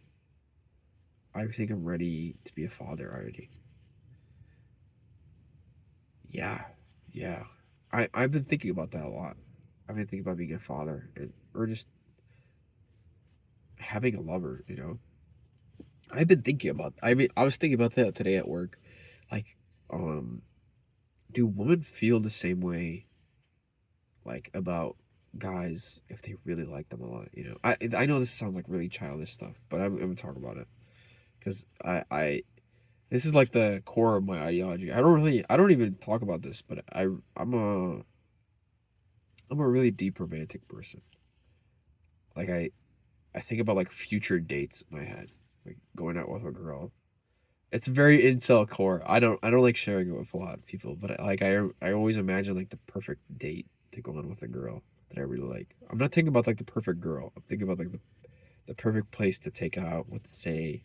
I think I'm ready to be a father already. Yeah, yeah. I've been thinking about that a lot. I've been thinking about being a father, or just having a lover. You know, I've been thinking about. I mean, I was thinking about that today at work. Like, um, do women feel the same way, like about guys if they really like them a lot? You know, I know this sounds like really childish stuff, but I'm gonna talk about it because I this is like the core of my ideology. I don't even talk about this, but I'm a really deep romantic person. Like I think about like future dates in my head, like going out with a girl. It's very incel core. I don't like sharing it with a lot of people, but I always imagine like the perfect date to go on with a girl that I really like. I'm not thinking about like the perfect girl. I'm thinking about like the perfect place to take out, what to say,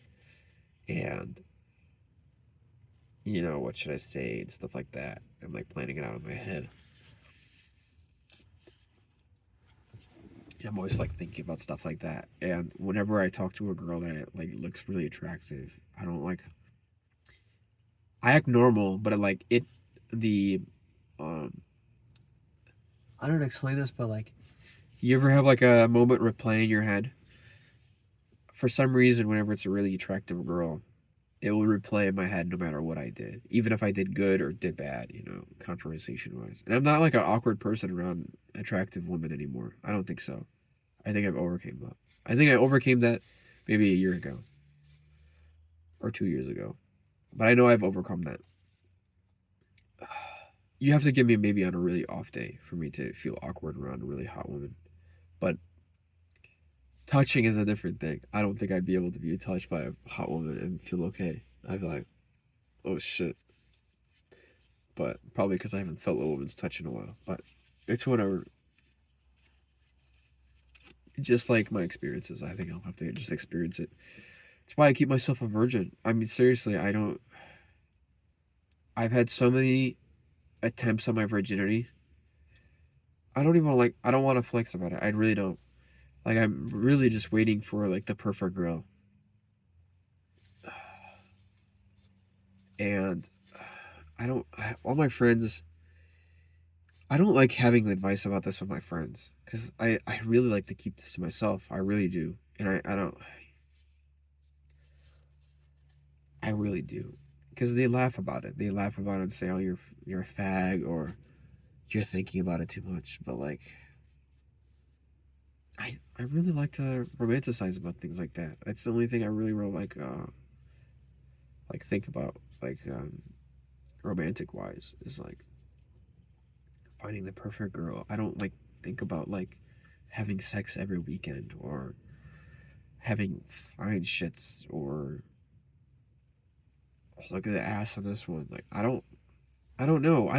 and you know, what should I say and stuff like that. And like planning it out in my head. I'm always like thinking about stuff like that. And whenever I talk to a girl that like looks really attractive, I don't like I act normal, but the um I don't explain this, but like you ever have like a moment replay in your head? For some reason, whenever it's a really attractive girl, it will replay in my head no matter what I did, even if I did good or did bad, you know, conversation wise. And I'm not like an awkward person around attractive women anymore. I don't think so. I think I've overcame that. I think I overcame that maybe a year ago or 2 years ago, but I know I've overcome that. You have to give me maybe on a really off day for me to feel awkward around a really hot woman. But touching is a different thing. I don't think I'd be able to be touched by a hot woman and feel okay. I'd be like, oh shit. But probably because I haven't felt a woman's touch in a while. But it's whatever. Just like my experiences, I think I'll have to just experience it. It's why I keep myself a virgin. I mean, seriously, I don't. I've had so many attempts on my virginity. I don't even like. I don't want to flex about it. I really don't. Like, I'm really just waiting for like the perfect girl. And I don't. All my friends. I don't like having advice about this with my friends because I really like to keep this to myself. I really do, and I don't. I really do, because they laugh about it. They laugh about it and say, "Oh, you're a fag," or "You're thinking about it too much." But like, I really like to romanticize about things like that. That's the only thing I really like think about romantic wise is like finding the perfect girl. I don't like think about like having sex every weekend or having fine shits or "Oh, look at the ass on this one." Like I don't know.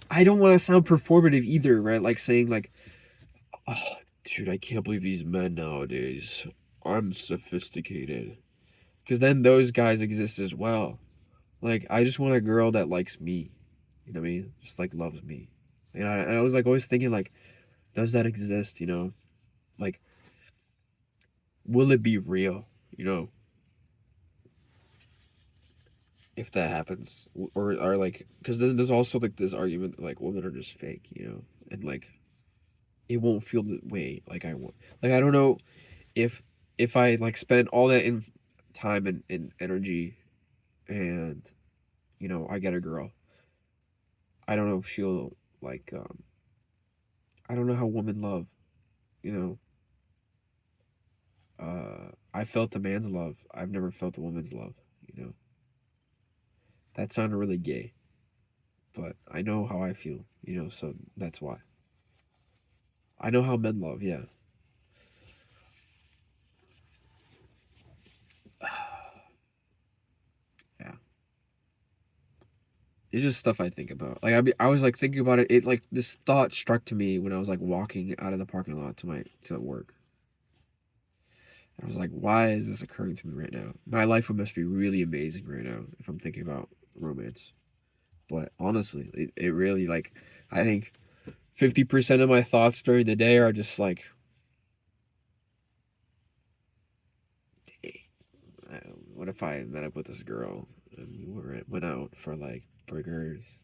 I don't want to sound performative either, right? Like saying like, "Oh, dude, I can't believe these men nowadays. I'm sophisticated." Because then those guys exist as well. Like I just want a girl that likes me. You know what I mean? Just like loves me. And I was like always thinking like, does that exist? You know, like will it be real? You know, if that happens, or like, because then there's also like this argument like women are just fake, and like it won't feel the way like I want. Like I don't know if I like spend all that in time and energy, and I get a girl. I don't know if she'll like I don't know how women love, you know. I felt a man's love. I've never felt a woman's love, you know. That sounded really gay, but I know how I feel, so that's why. I know how men love, yeah. Yeah. It's just stuff I think about. Like I was like thinking about it. It like this thought struck to me when I was like walking out of the parking lot to work. I was like, why is this occurring to me right now? My life must be really amazing right now if I'm thinking about romance. But honestly, it really like I think 50% of my thoughts during the day are just like, what if I met up with this girl and went out for like burgers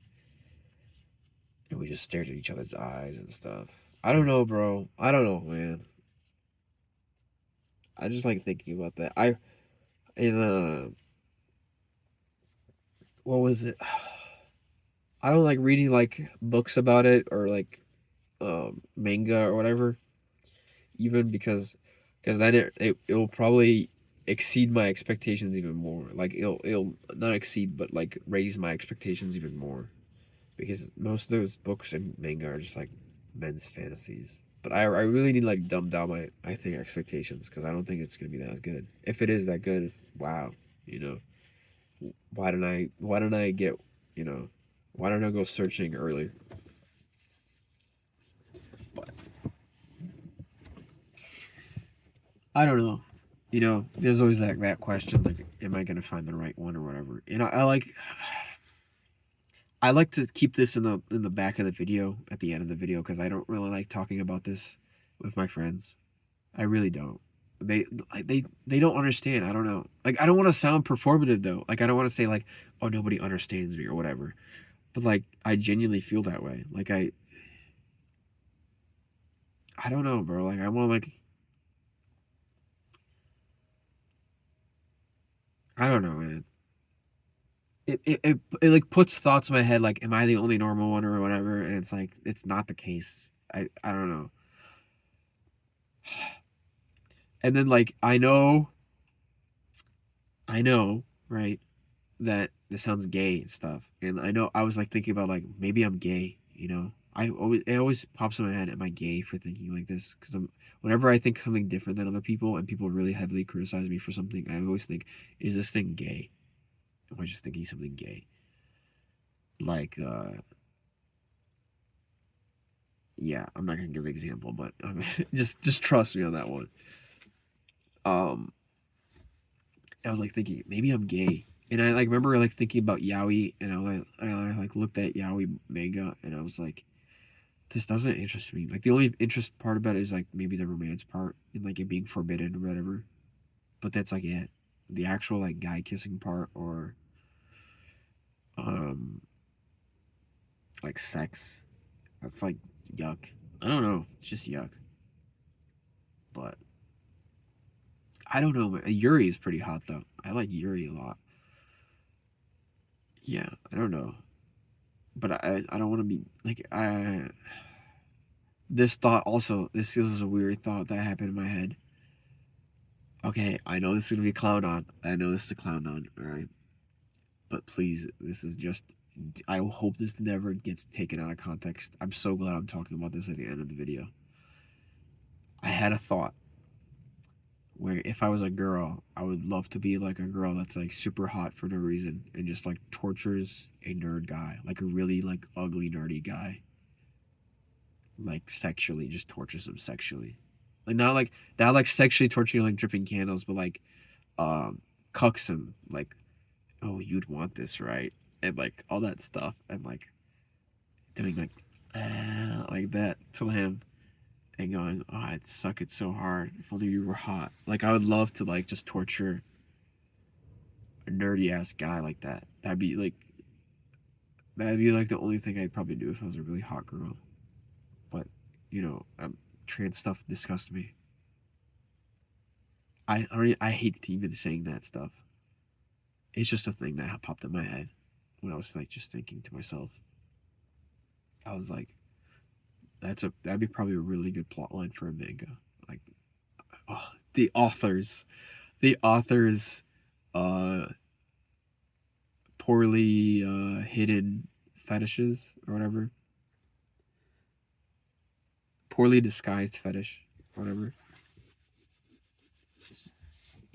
and we just stared at each other's eyes and stuff. I don't know, bro. I don't know, man. I just like thinking about that. In what was it? I don't like reading like books about it or like manga or whatever, even because then it'll probably exceed my expectations even more. Like it'll not exceed but like raise my expectations even more, because most of those books and manga are just like men's fantasies. But I really need to like dumb down my I think expectations, because I don't think it's gonna be that good. If it is that good, wow, you know, why didn't I get, you know, why don't I go searching early? But I don't know. There's always that question, like, am I gonna find the right one or whatever? And I like to keep this in the back of the video at the end of the video, because I don't really like talking about this with my friends. I really don't. They don't understand. I don't know. Like I don't want to sound performative though. Like I don't want to say like, oh, nobody understands me or whatever. But like I genuinely feel that way. Like I don't know, bro. Like I want like I don't know, man. It like puts thoughts in my head like, am I the only normal one or whatever? And it's like it's not the case. I don't know. And then like I know, right, that this sounds gay and stuff. And I know I was like thinking about like maybe I'm gay, it always pops in my head, am I gay for thinking like this? Because whenever I think something different than other people and people really heavily criticize me for something, I always think, is this thing gay? Am I just thinking something gay? Like yeah, I'm not gonna give the example, but just trust me on that one. Um, I was like thinking maybe I'm gay, and I like remember like thinking about yaoi, and I like looked at yaoi manga, and I was like, this doesn't interest me. Like the only interest part about it is like maybe the romance part and like it being forbidden or whatever, but that's like it. The actual like guy kissing part or um like sex, that's like yuck. I don't know, it's just yuck. But I don't know. Yuri is pretty hot though. I like Yuri a lot. Yeah, I don't know, but I don't want to be like I. This thought also. This is a weird thought that happened in my head. Okay, I know this is gonna be clown on. I know this is a clown on. All right, but please, this is just. I hope this never gets taken out of context. I'm so glad I'm talking about this at the end of the video. I had a thought where if I was a girl, I would love to be like a girl that's like super hot for no reason and just like tortures a nerd guy, like a really like ugly nerdy guy, like sexually, just tortures him sexually, like not like sexually torturing like dripping candles, but like um cucks him, like, oh, you'd want this, right? And like all that stuff, and like doing like that to him and going, oh, I'd suck it so hard if only you were hot. Like I would love to like just torture a nerdy ass guy like that. That'd be like the only thing I'd probably do if I was a really hot girl. But trans stuff disgusts me. I hate even saying that stuff. It's just a thing that popped in my head when I was like just thinking to myself. I was like, that'd be probably a really good plot line for a manga. Like, oh, the authors, uh, poorly hidden fetishes or whatever, poorly disguised fetish, or whatever.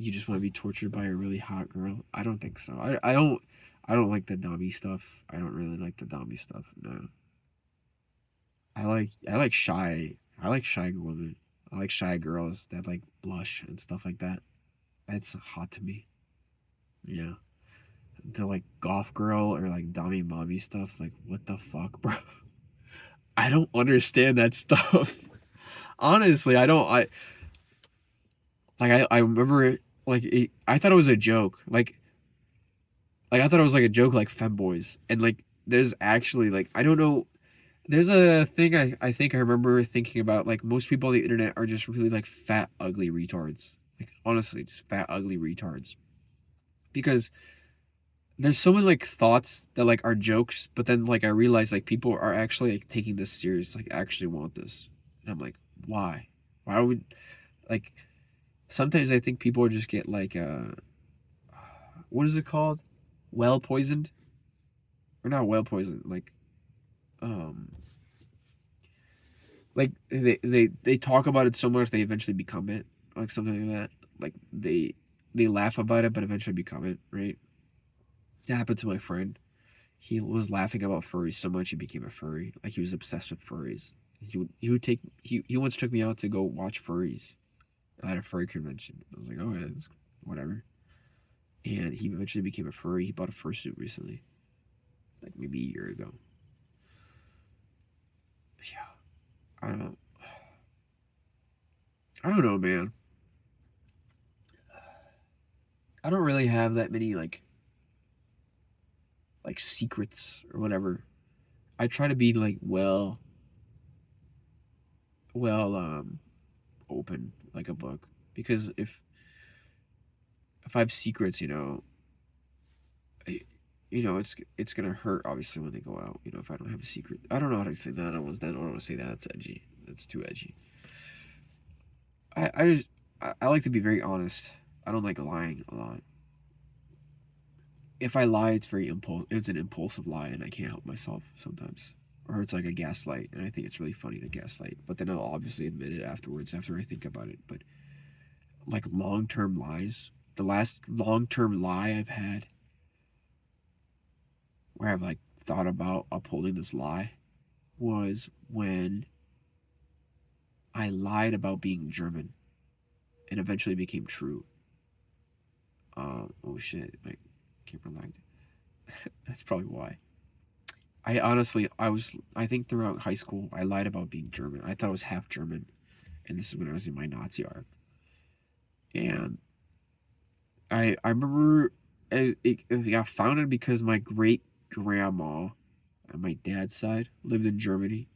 You just want to be tortured by a really hot girl? I don't think so. I don't like the Nami stuff. I don't really like the Nami stuff. No. I like shy women. I like shy girls that like blush and stuff like that. That's hot to me. Yeah. The like goth girl or like Dami mommy stuff, like what the fuck, bro? I don't understand that stuff. Honestly, I don't. I remember it like I thought it was a joke. Like I thought it was like a joke like femboys. And like there's actually like I don't know. There's a thing I think I remember thinking about, like most people on the internet are just really like fat, ugly retards. Like honestly, just fat, ugly retards. Because there's so many like thoughts that like are jokes, but then like I realize like people are actually like taking this serious, like actually want this. And I'm like, why? Why would like sometimes I think people just get like what is it called? Well poisoned? Or not well poisoned, um like they talk about it so much they eventually become it, like something like that. Like they laugh about it but eventually become it, right? That happened to my friend. He was laughing about furries so much he became a furry. Like he was obsessed with furries. He once took me out to go watch furries at a furry convention. I was like, oh yeah, it's whatever. And he eventually became a furry. He bought a fursuit recently, like maybe a year ago. Yeah, I don't know. I don't know, man. I don't really have that many like secrets or whatever. I try to be like well open like a book, because if I have secrets, I, it's gonna hurt obviously when they go out. If I don't have a secret, I don't know how to say that. I don't want to say that. That's edgy. That's too edgy. I like to be very honest. I don't like lying a lot. If I lie, it's an impulsive lie, and I can't help myself sometimes. Or it's like a gaslight, and I think it's really funny to gaslight. But then I'll obviously admit it afterwards, after I think about it. But like long term lies, the last long term lie I've had, where I've like thought about upholding this lie, was when I lied about being German, and eventually became true. Oh shit, my camera lagged. That's probably why. I think throughout high school, I lied about being German. I thought I was half German, and this is when I was in my Nazi arc. And I remember it got founded because my great grandma on my dad's side lived in Germany,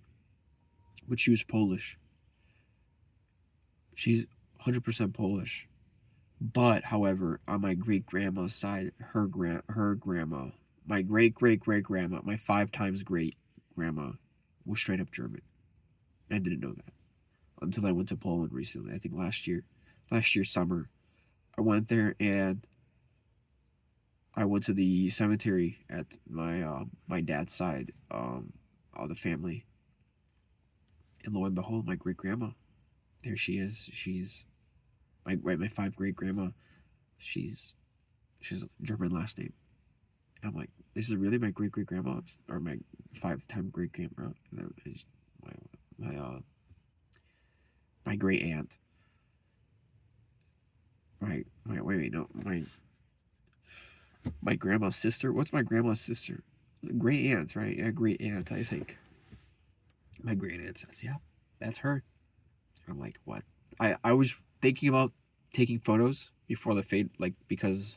but she was Polish. She's 100% Polish. But however, on my great grandma's side, her grandma, my great grandma, my 5 times great grandma, was straight up German. I didn't know that until I went to Poland recently. I think last year summer, I went there and I went to the cemetery at my dad's side of the family, and lo and behold, my great grandma, there she is. She's my 5 great grandma. She's a German last name. And I'm like, this is really my great grandma, or my 5 time great grandma. And then it's my great aunt. My wait no my grandma's sister. What's my grandma's sister? Great aunt, right? Yeah, great aunt. I think my great aunt says, yeah, that's her. I'm like, what? I was thinking about taking photos before the fade, like because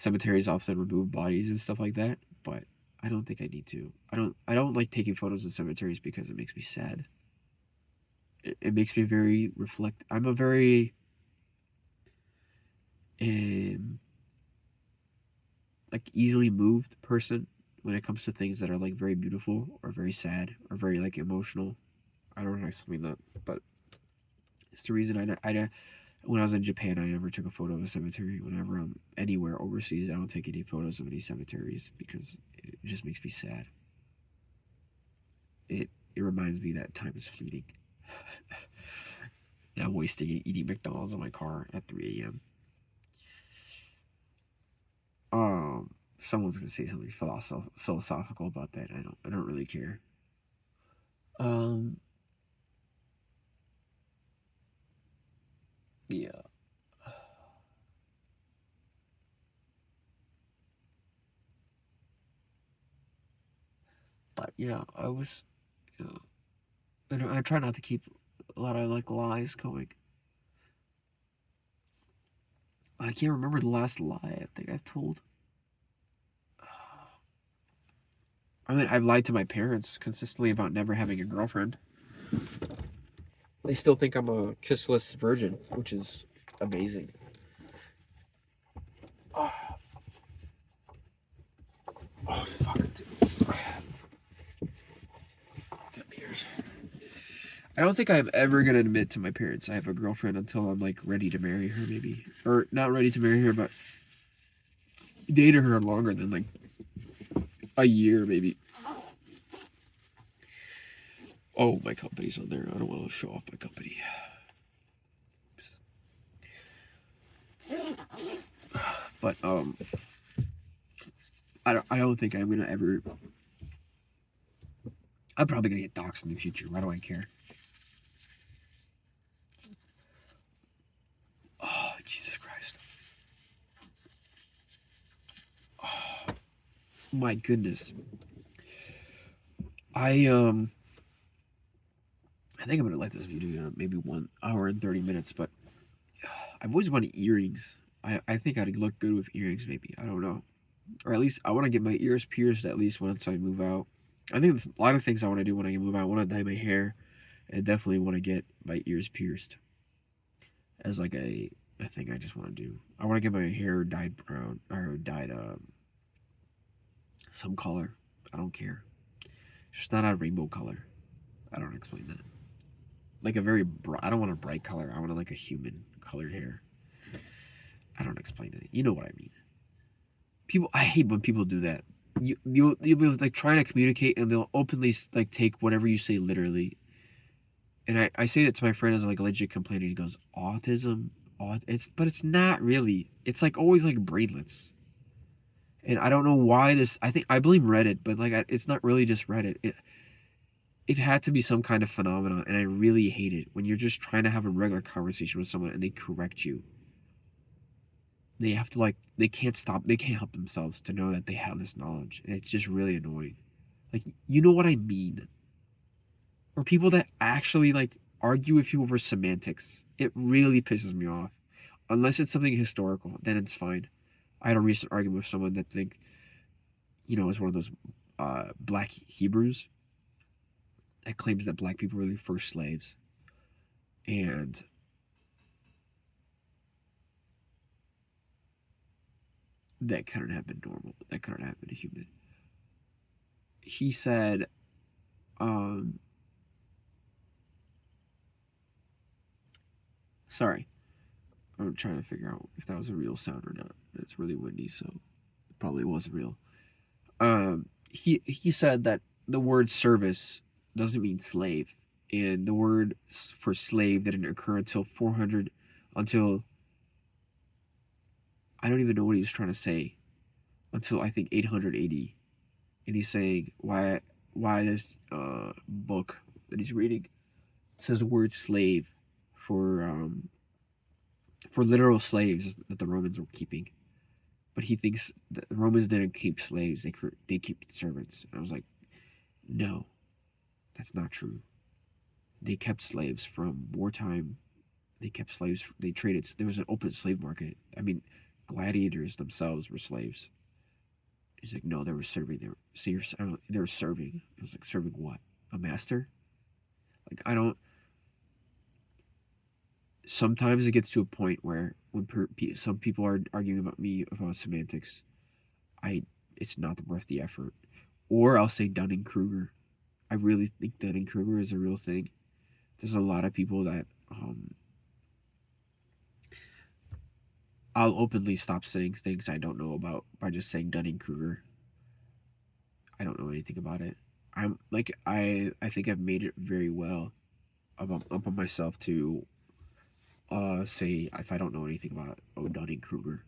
cemeteries often remove bodies and stuff like that, but I don't think I need to. I don't like taking photos of cemeteries because it makes me sad. It makes me very reflect. I'm a very like easily moved person when it comes to things that are like very beautiful or very sad or very like emotional. I don't know how to explain that, but it's the reason when I was in Japan, I never took a photo of a cemetery. Whenever I'm anywhere overseas, I don't take any photos of any cemeteries because it just makes me sad. It reminds me that time is fleeting. And I'm wasting it eating McDonald's in my car at 3 a.m. Someone's gonna say something philosophical about that. I don't really care. Um, yeah. But yeah, I was. I try not to keep a lot of like lies going. I can't remember the last lie I think I've told. I mean, I've lied to my parents consistently about never having a girlfriend. They still think I'm a kissless virgin, which is amazing. Oh, fuck. I don't think I'm ever gonna admit to my parents I have a girlfriend until I'm like ready to marry her, maybe, or not ready to marry her, but dated her longer than like a year, maybe. Oh, my company's on there. I don't want to show off my company. But I don't think I'm gonna ever. I'm probably gonna get doxxed in the future. Why do I care? Oh, Jesus Christ. Oh, my goodness. I think I'm gonna let this video maybe 1 hour and 30 minutes, but I've always wanted earrings. I think I'd look good with earrings, maybe. I don't know. Or at least I want to get my ears pierced at least once I move out. I think there's a lot of things I want to do when I move out. I want to dye my hair, and definitely want to get my ears pierced as like a thing I just want to do. I want to get my hair dyed brown or dyed some color. I don't care. Just not a rainbow color. I don't explain that. Like a very bright. I don't want a bright color. I want like a human colored hair. I don't explain it. You know what I mean. People, I hate when people do that. You'll be like trying to communicate, and they'll openly like take whatever you say literally. And I say that to my friend as like a legit complainer. He goes, autism, but it's not really. It's like always like brainlets. And I don't know why this. I blame Reddit, but like it's not really just Reddit. It had to be some kind of phenomenon, and I really hate it when you're just trying to have a regular conversation with someone and they correct you. They have to like they can't help themselves to know that they have this knowledge, and it's just really annoying. Like, you know what I mean? Or people that actually like argue with you over semantics. It really pisses me off. Unless it's something historical, then it's fine. I had a recent argument with someone that is one of those black Hebrews that claims that black people were the first slaves. And that couldn't have been normal. That couldn't have been a human. He said, sorry. I'm trying to figure out if that was a real sound or not. It's really windy, so it probably wasn't real. He said that the word service doesn't mean slave, and the word for slave didn't occur until I don't even know what he was trying to say, until I think 800 AD. And he's saying why this book that he's reading says the word slave for literal slaves that the Romans were keeping, but he thinks the Romans didn't keep slaves; they keep servants. And I was like, no, that's not true. They kept slaves from wartime. They kept slaves. They traded. There was an open slave market. I mean, gladiators themselves were slaves. He's like, no, they were serving. They were serving. I was like, serving what? A master? Like, I don't. Sometimes it gets to a point where when some people are arguing about me about semantics, it's not worth the effort. Or I'll say Dunning Kruger. I really think Dunning Kruger is a real thing. There's a lot of people that I'll openly stop saying things I don't know about by just saying Dunning Kruger. I don't know anything about it. I'm like I think I've made it very well up on myself to say if I don't know anything about Dunning Kruger.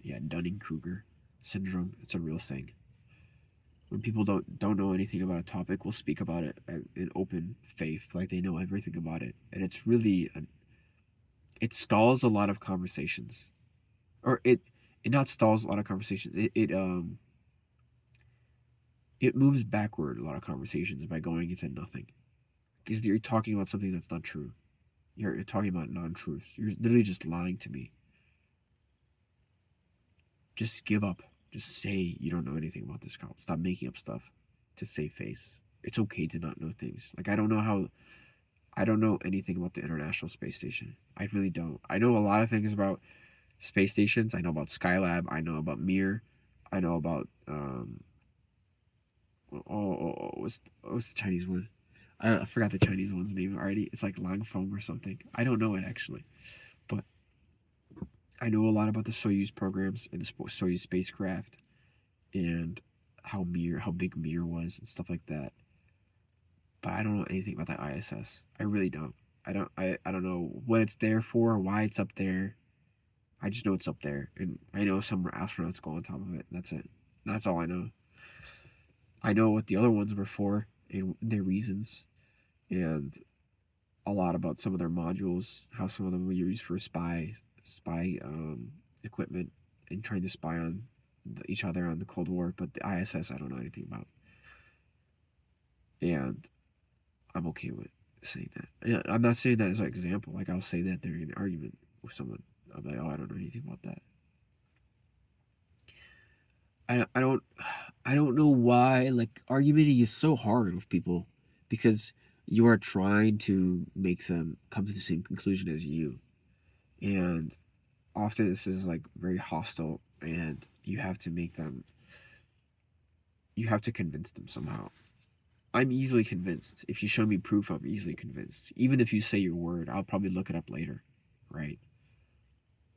Yeah, Dunning Kruger syndrome. It's a real thing. When people don't know anything about a topic, we'll speak about it in open faith, like they know everything about it, and it's really it stalls a lot of conversations, or it not stalls a lot of conversations. It moves backward a lot of conversations by going into nothing, because you're talking about something that's not true. You're talking about non-truths. You're literally just lying to me. Just give up. Just say you don't know anything about this. Stop making up stuff to save face. It's okay to not know things. Like I don't know anything about the International Space Station. I really don't. I know a lot of things about space stations. I know about Skylab. I know about Mir. I know about what's the Chinese one? I forgot the Chinese one's name already. It's like Langfeng or something. I don't know it actually, but I know a lot about the Soyuz programs and the Soyuz spacecraft, and how big Mir was and stuff like that. But I don't know anything about the ISS. I really don't. I don't know what it's there for, why it's up there. I just know it's up there, and I know some astronauts go on top of it. That's it. That's all I know. I know what the other ones were for and their reasons, and a lot about some of their modules, how some of them were used for spy equipment and trying to spy on each other on the Cold War. But the ISS, I don't know anything about, and I'm okay with saying that. Yeah, I'm not saying that as an example. Like I'll say that during an argument with someone. I'm like, oh, I don't know anything about that. I don't know why, like, argumenting is so hard with people, because you are trying to make them come to the same conclusion as you, and often this is like very hostile, and you have to convince them somehow. I'm easily convinced. If you show me proof, I'm easily convinced. Even if you say your word, I'll probably look it up later, right?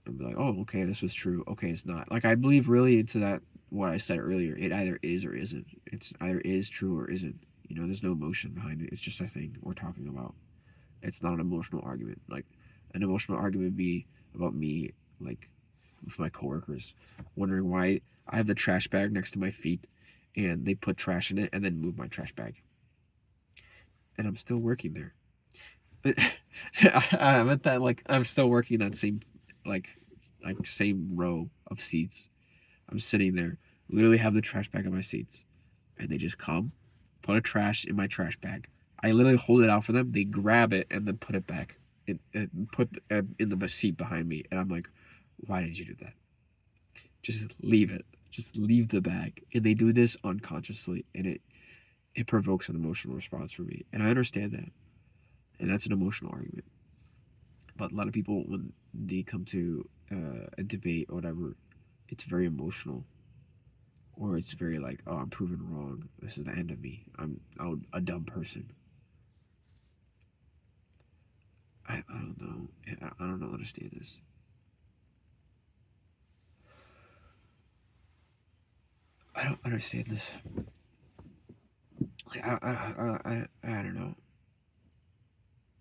And be like, oh, okay, this was true. Okay, it's not. Like, I believe really into that, what I said earlier. It either is or isn't. It's either is true or isn't. You know, there's no emotion behind it. It's just a thing we're talking about. It's not an emotional argument. Like, an emotional argument would be about me, like, with my coworkers, wondering why I have the trash bag next to my feet, and they put trash in it and then move my trash bag. And I'm still working there. I meant that, like, I'm still working that same, like same row of seats. I'm sitting there, literally have the trash bag on my seats, and they just come, put a trash in my trash bag. I literally hold it out for them. They grab it and then put it back, and put in the seat behind me. And I'm like, why did you do that? Just leave it. Just leave the bag. And they do this unconsciously, and it provokes an emotional response for me, and I understand that, and that's an emotional argument. But a lot of people, when they come to a debate or whatever, it's very emotional, or it's very like, oh, I'm proven wrong. This is the end of me. I'm a dumb person. I don't know. I don't understand this. I don't understand this. Like I don't know.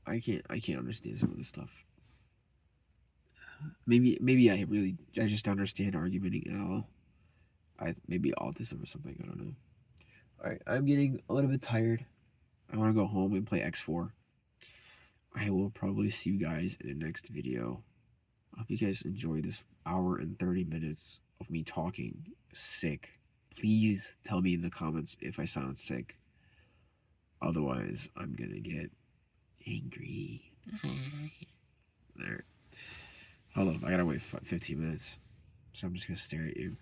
I can't understand some of this stuff. Maybe I just don't understand argumenting at all. Maybe autism or something. I don't know. All right, I'm getting a little bit tired. I want to go home and play X4. I will probably see you guys in the next video. I hope you guys enjoy this hour and 30 minutes of me talking sick. Please tell me in the comments if I sound sick. Otherwise, I'm gonna get angry. There. Hold on, I gotta wait 15 minutes. So I'm just gonna stare at you.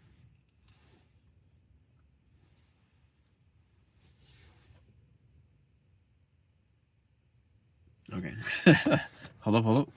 Okay. Hold up.